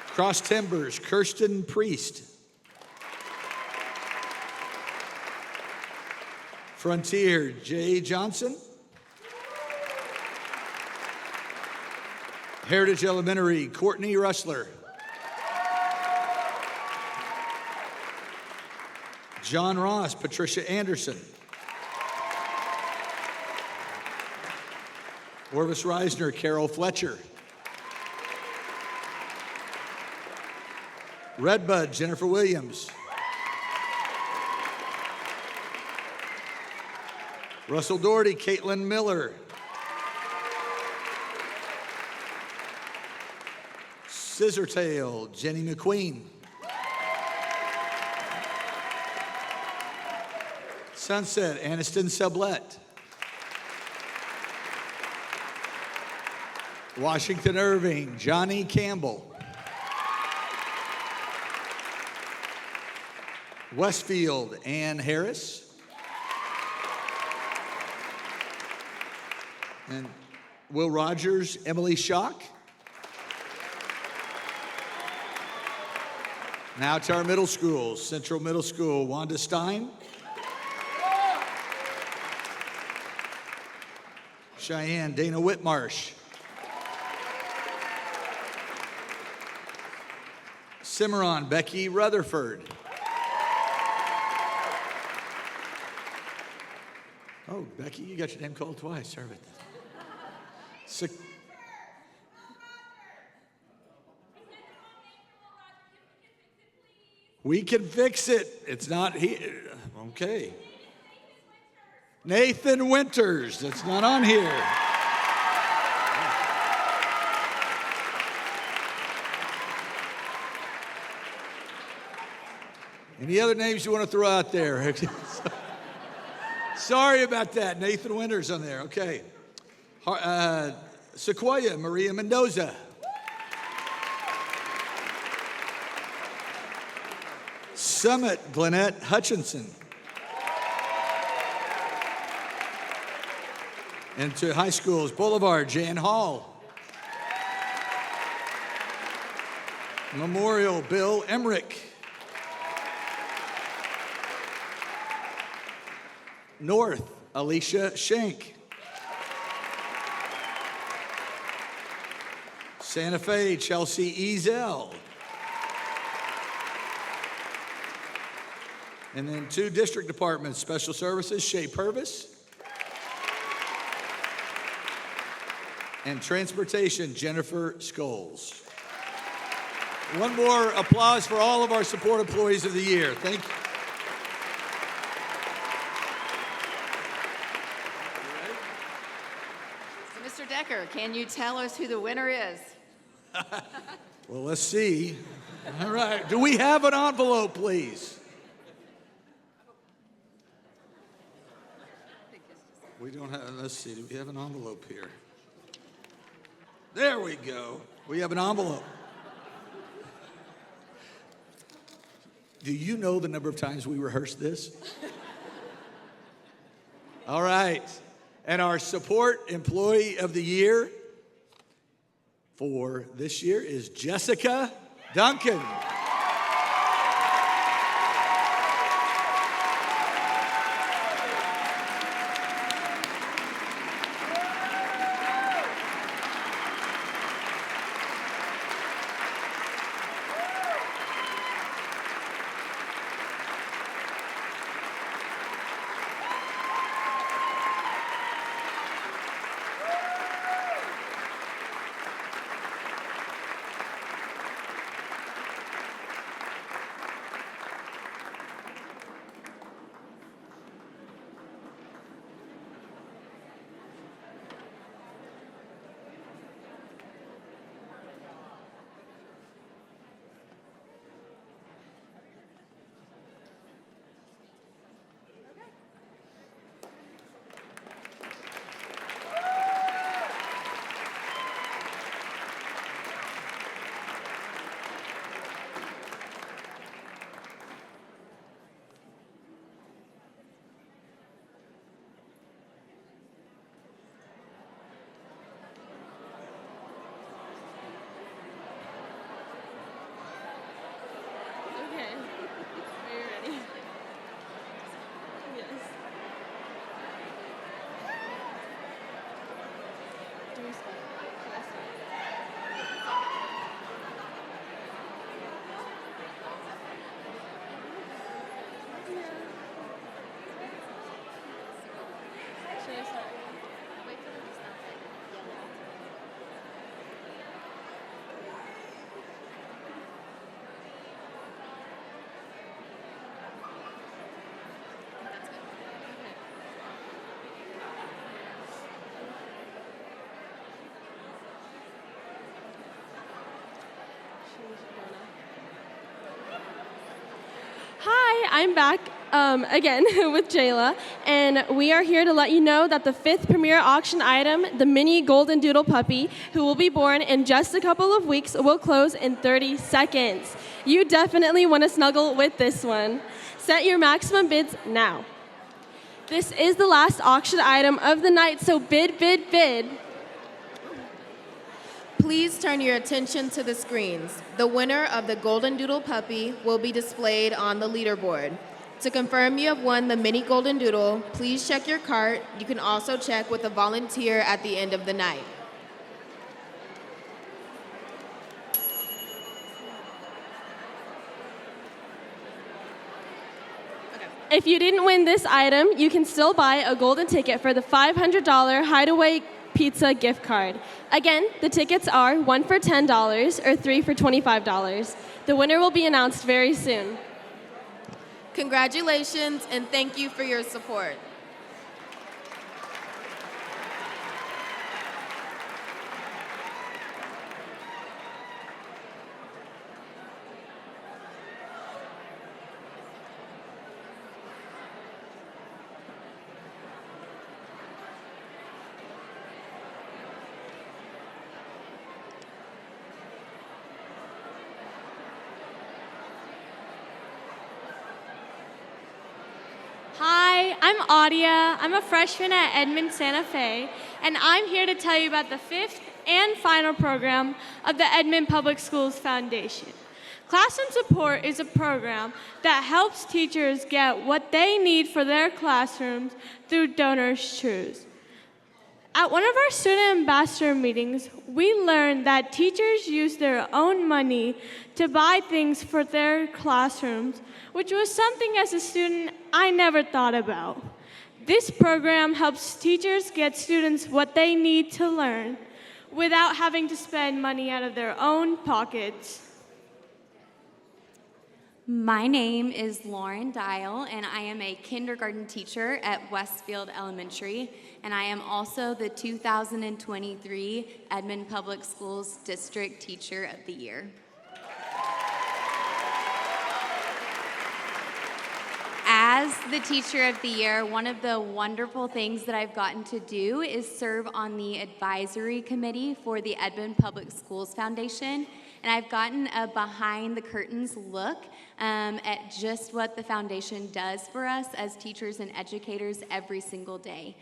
Cross Timbers, Kirsten Priest. Frontier, Jay Johnson. Heritage Elementary, Courtney Russler. John Ross, Patricia Anderson. Orvis Reisner, Carol Fletcher. Redbud, Jennifer Williams. Russell Doherty, Caitlin Miller. Scissortail, Jenny McQueen. Sunset, Aniston Sublette. Washington Irving, Johnny Campbell. Westfield, Ann Harris. And Will Rogers, Emily Schock. Now to our middle schools. Central Middle School, Wanda Stein. Cheyenne, Dana Whitmarsh. Cimarron, Becky Rutherford. Oh, Becky, you got your name called twice. Sorry about that. We can fix it. It's not here. Okay. Nathan Winters. It's not on here. Any other names you want to throw out there? Sorry about that. Nathan Winters on there. Okay. Sequoia, Maria Mendoza. Summit, Gwinnett Hutchinson. And to high schools, Boulevard, Jan Hall. Memorial, Bill Emmerich. North, Alicia Shank. Santa Fe, Chelsea Ezel. And then 2 district departments, Special Services, Shea Purvis. And Transportation, Jennifer Scholes. One more applause for all of our support employees of the year. Thank you. Mr. Decker, can you tell us who the winner is? Well, let's see. All right. Do we have an envelope, please? We don't have, let's see. Do we have an envelope here? There we go. We have an envelope. Do you know the number of times we rehearsed this? All right. And our support employee of the year for this year is Jessica Duncan. I'm back again with Jayla, and we are here to let you know that the 5th premier auction item, the mini golden doodle puppy, who will be born in just a couple of weeks, will close in 30 seconds. You definitely want to snuggle with this one. Set your maximum bids now. This is the last auction item of the night, so bid, bid, bid. Please turn your attention to the screens. The winner of the Golden Doodle Puppy will be displayed on the leaderboard. To confirm you have won the mini Golden Doodle, please check your cart. You can also check with a volunteer at the end of the night. If you didn't win this item, you can still buy a golden ticket for the $500 Hideaway Pizza gift card. Again, the tickets are 1 for $10 or 3 for $25. The winner will be announced very soon. Congratulations and thank you for your support. Hi, I'm Audia. I'm a freshman at Edmond Santa Fe, and I'm here to tell you about the 5th and final program of the Edmond Public Schools Foundation. Classroom Support is a program that helps teachers get what they need for their classrooms through Donors Choose. At one of our student ambassador meetings, we learned that teachers use their own money to buy things for their classrooms, which was something as a student I never thought about. This program helps teachers get students what they need to learn without having to spend money out of their own pockets. My name is Lauren Dial, and I am a kindergarten teacher at Westfield Elementary, and I am also the 2023 Edmond Public Schools District Teacher of the Year. As the Teacher of the Year, one of the wonderful things that I've gotten to do is serve on the advisory committee for the Edmond Public Schools Foundation, and I've gotten a behind-the-curtains look at just what the foundation does for us as teachers and educators every single day.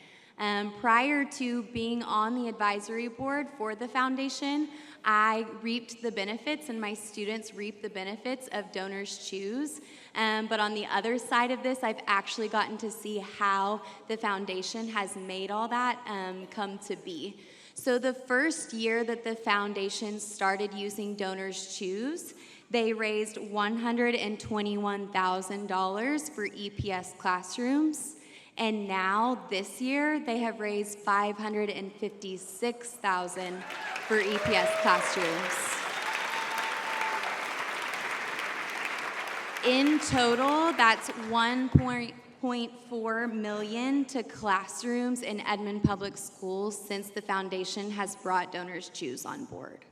Prior to being on the advisory board for the foundation, I reaped the benefits, and my students reap the benefits of Donors Choose. But on the other side of this, I've actually gotten to see how the foundation has made all that come to be. So the first year that the foundation started using Donors Choose, they raised $121,000 for EPS classrooms. And now, this year, they have raised $556,000 for EPS classrooms. In total, that's $1.4 million to classrooms in Edmond Public Schools since the foundation has brought Donors Choose on board.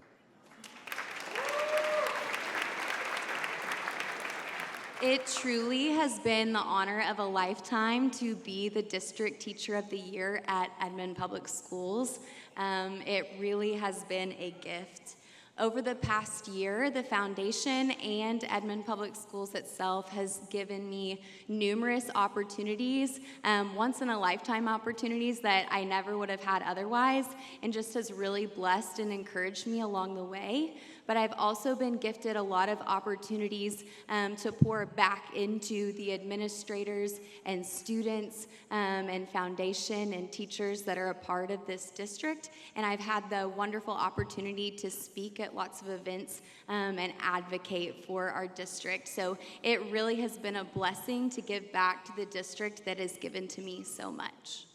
It truly has been the honor of a lifetime to be the District Teacher of the Year at Edmond Public Schools. It really has been a gift. Over the past year, the foundation and Edmond Public Schools itself has given me numerous opportunities, once-in-a-lifetime opportunities that I never would have had otherwise, and just has really blessed and encouraged me along the way. But I've also been gifted a lot of opportunities to pour back into the administrators and students and foundation and teachers that are a part of this district. And I've had the wonderful opportunity to speak at lots of events and advocate for our district. So it really has been a blessing to give back to the district that has given to me so much.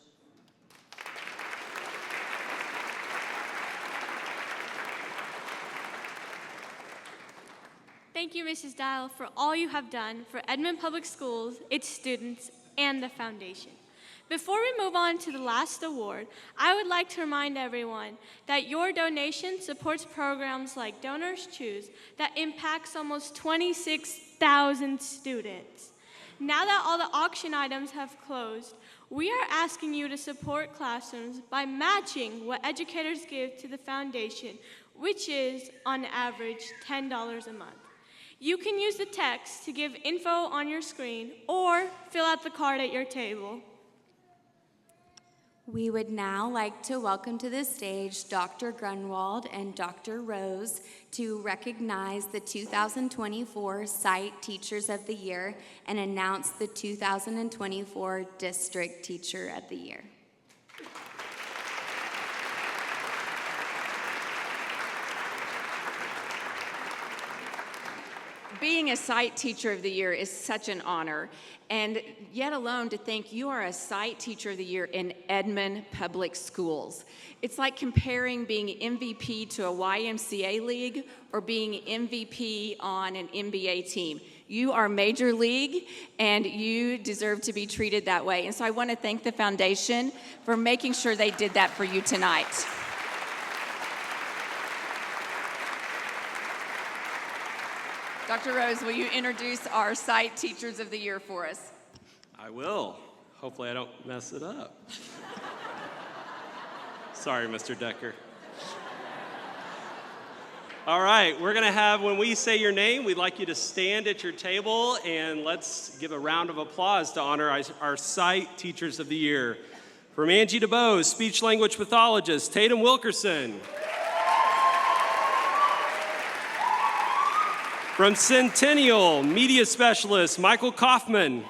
Thank you, Mrs. Dial, for all you have done for Edmond Public Schools, its students, and the foundation. Before we move on to the last award, I would like to remind everyone that your donation supports programs like Donors Choose that impacts almost 26,000 students. Now that all the auction items have closed, we are asking you to support classrooms by matching what educators give to the foundation, which is, on average, $10 a month. You can use the text to give info on your screen or fill out the card at your table. We would now like to welcome to the stage Dr. Grunwald and Dr. Rose to recognize the 2024 Site Teachers of the Year and announce the 2024 District Teacher of the Year. Being a Site Teacher of the Year is such an honor, and yet alone to think you are a Site Teacher of the Year in Edmond Public Schools. It's like comparing being MVP to a YMCA league or being MVP on an NBA team. You are major league, and you deserve to be treated that way. And so I want to thank the foundation for making sure they did that for you tonight. Dr. Rose, will you introduce our Site Teachers of the Year for us? I will. Hopefully I don't mess it up. Sorry, Mr. Decker. All right, we're going to have, when we say your name, we'd like you to stand at your table, and let's give a round of applause to honor our Site Teachers of the Year. From Angie DeBose, speech-language pathologist, Tatum Wilkerson. From Centennial, media specialist, Michael Kaufman.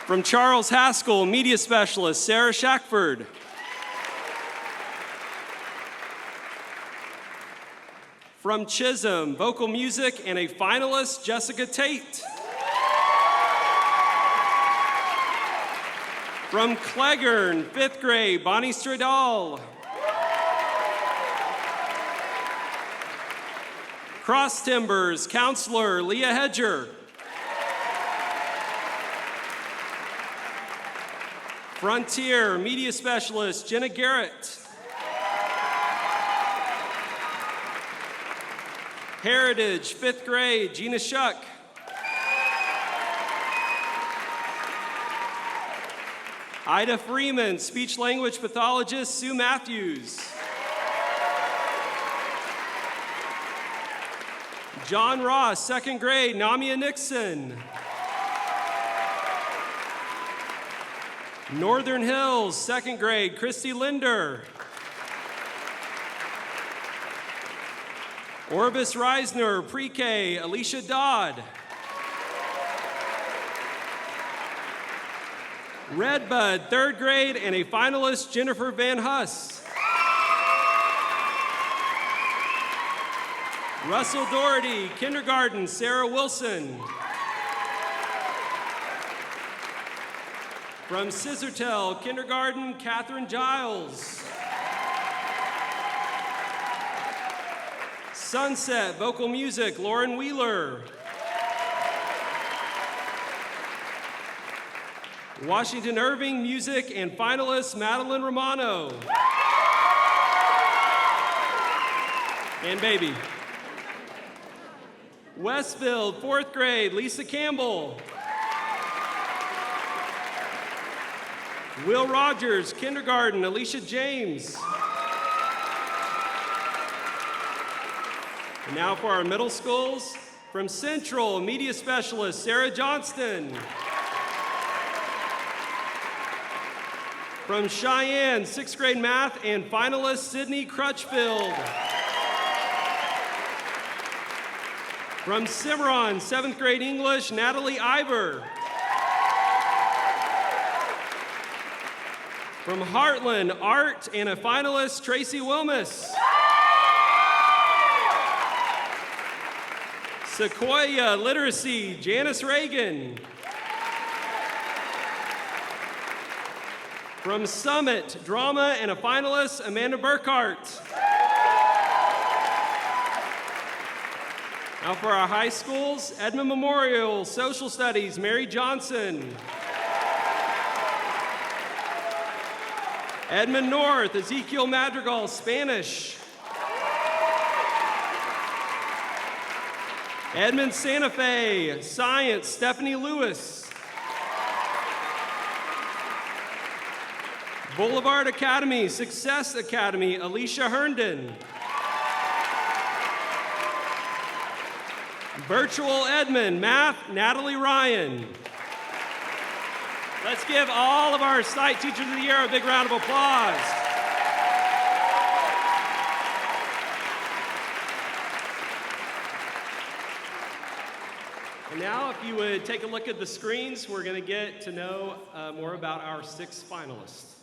From Charles Haskell, media specialist, Sarah Shackford. From Chisholm, vocal music and a finalist, Jessica Tate. From Cleghorn, 5th grade, Bonnie Stradal. Cross Timbers, counselor, Leah Hedger. Frontier, media specialist, Jenna Garrett. Heritage, 5th grade, Gina Shuck. Ida Freeman, speech-language pathologist, Sue Matthews. John Ross, 2nd grade, Namia Nixon. Northern Hills, 2nd grade, Christy Linder. Orbis Reisner, pre-K, Alicia Dodd. Redbud, 3rd grade, and a finalist, Jennifer Van Huss. Russell Doherty, kindergarten, Sarah Wilson. From Scissortail, kindergarten, Catherine Giles. Sunset, vocal music, Lauren Wheeler. Washington Irving, music, and finalist, Madeline Romano. And baby. Westfield, 4th grade, Lisa Campbell. Will Rogers, kindergarten, Alicia James. And now for our middle schools, from Central, media specialist, Sarah Johnston. From Cheyenne, 6th grade math, and finalist, Sydney Crutchfield. From Cimarron, 7th grade English, Natalie Iver. From Heartland, art, and a finalist, Tracy Wilmus. Sequoia, literacy, Janice Reagan. From Summit, drama, and a finalist, Amanda Burkhart. Now for our high schools, Edmond Memorial, social studies, Mary Johnson. Edmond North, Ezekiel Madrigal, Spanish. Edmond Santa Fe, Science, Stephanie Lewis. Boulevard Academy, Success Academy, Alicia Herndon. Virtual Edmond, Math, Natalie Ryan. Let's give all of our Site Teachers of the Year a big round of applause. And now, if you would take a look at the screens, we're going to get to know more about our 6 finalists.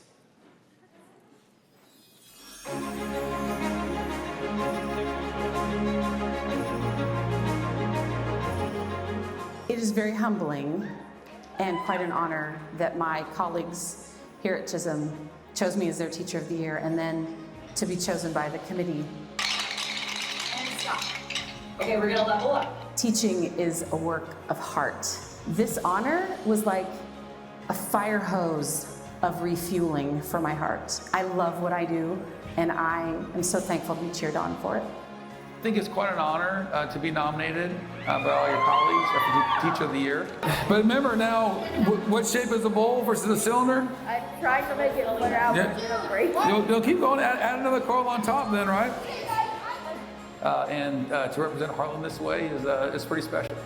It is very humbling and quite an honor that my colleagues here at Chisholm chose me as their Teacher of the Year, and then to be chosen by the committee. And stop. Okay, we're gonna level up. Teaching is a work of heart. This honor was like a fire hose of refueling for my heart. I love what I do, and I am so thankful to be cheered on for it. I think it's quite an honor to be nominated by all your colleagues for Teacher of the Year. But remember now, what shape is a bowl versus a cylinder? I tried to make it flare out, but it didn't break. You'll keep going, add another coil on top then, right? And to represent Harlan this way is pretty special.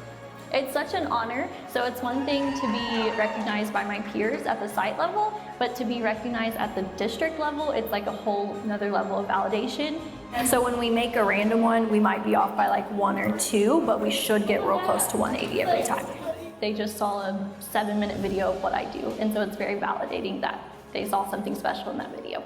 It's such an honor. So it's one thing to be recognized by my peers at the site level, but to be recognized at the district level, it's like a whole another level of validation. So when we make a random one, we might be off by like 1 or 2, but we should get real close to 180 every time. They just saw a 7-minute video of what I do, and so it's very validating that they saw something special in that video.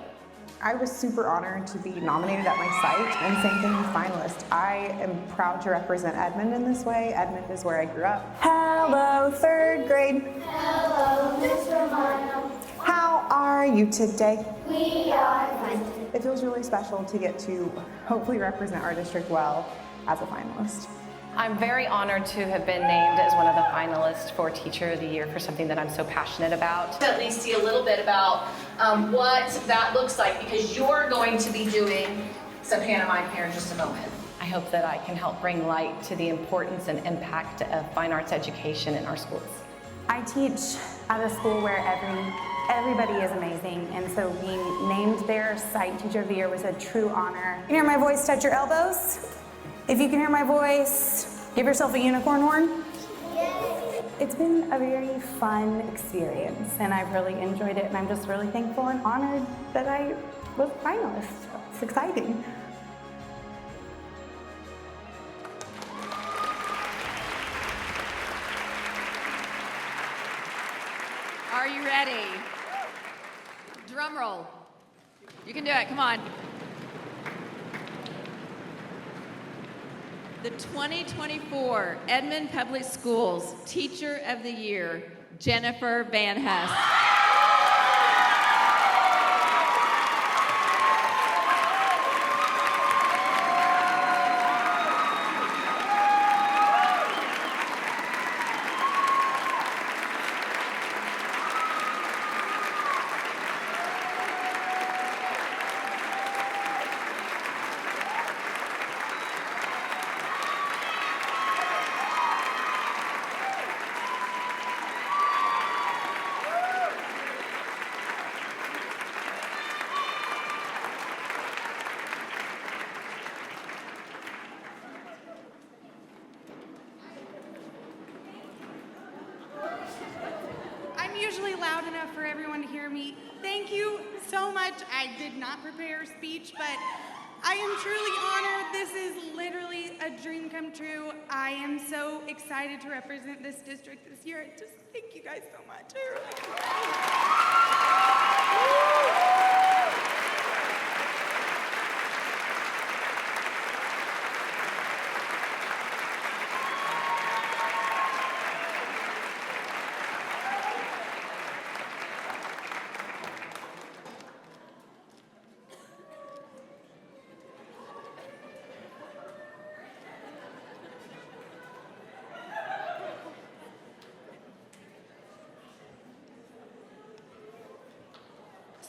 I was super honored to be nominated at my site, and same thing with finalist. I am proud to represent Edmond in this way. Edmond is where I grew up. Hello, 3rd grade. Hello, Mr. Mano. How are you today? We are fine. It feels really special to get to hopefully represent our district well as a finalist. I'm very honored to have been named as one of the finalists for Teacher of the Year for something that I'm so passionate about. To at least see a little bit about what that looks like, because you're going to be doing some pantomime here in just a moment. I hope that I can help bring light to the importance and impact of fine arts education in our schools. I teach at a school where everybody is amazing, and so being named their Site Teacher of the Year was a true honor. You can hear my voice, touch your elbows. If you can hear my voice, give yourself a unicorn horn. Yay. It's been a very fun experience, and I've really enjoyed it, and I'm just really thankful and honored that I was a finalist. It's exciting. Are you ready? Drum roll. You can do it, come on. The 2024 Edmond Public Schools Teacher of the Year, Jennifer Van Hess. Usually loud enough for everyone to hear me. Thank you so much. I did not prepare a speech, but I am truly honored. This is literally a dream come true. I am so excited to represent this district this year. Just thank you guys so much. I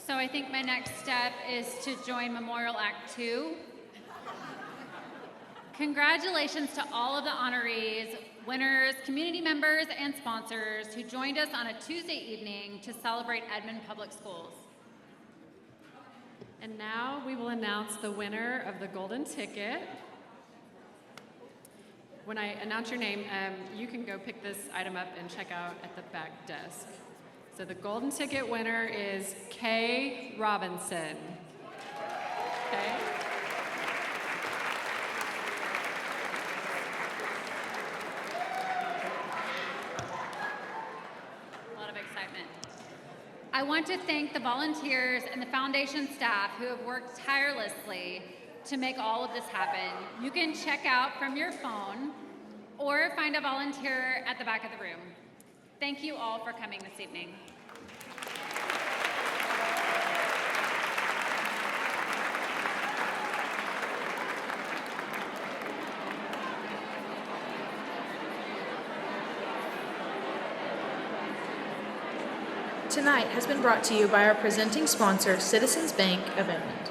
So I think my next step is to join Memorial Act 2. Congratulations to all of the honorees, winners, community members, and sponsors who joined us on a Tuesday evening to celebrate Edmond Public Schools. And now we will announce the winner of the golden ticket. When I announce your name, you can go pick this item up and check out at the back desk. So the golden ticket winner is Kay Robinson. Okay. A lot of excitement. I want to thank the volunteers and the foundation staff who have worked tirelessly to make all of this happen. You can check out from your phone or find a volunteer at the back of the room. Thank you all for coming this evening. Tonight has been brought to you by our presenting sponsor, Citizens Bank of Edmond.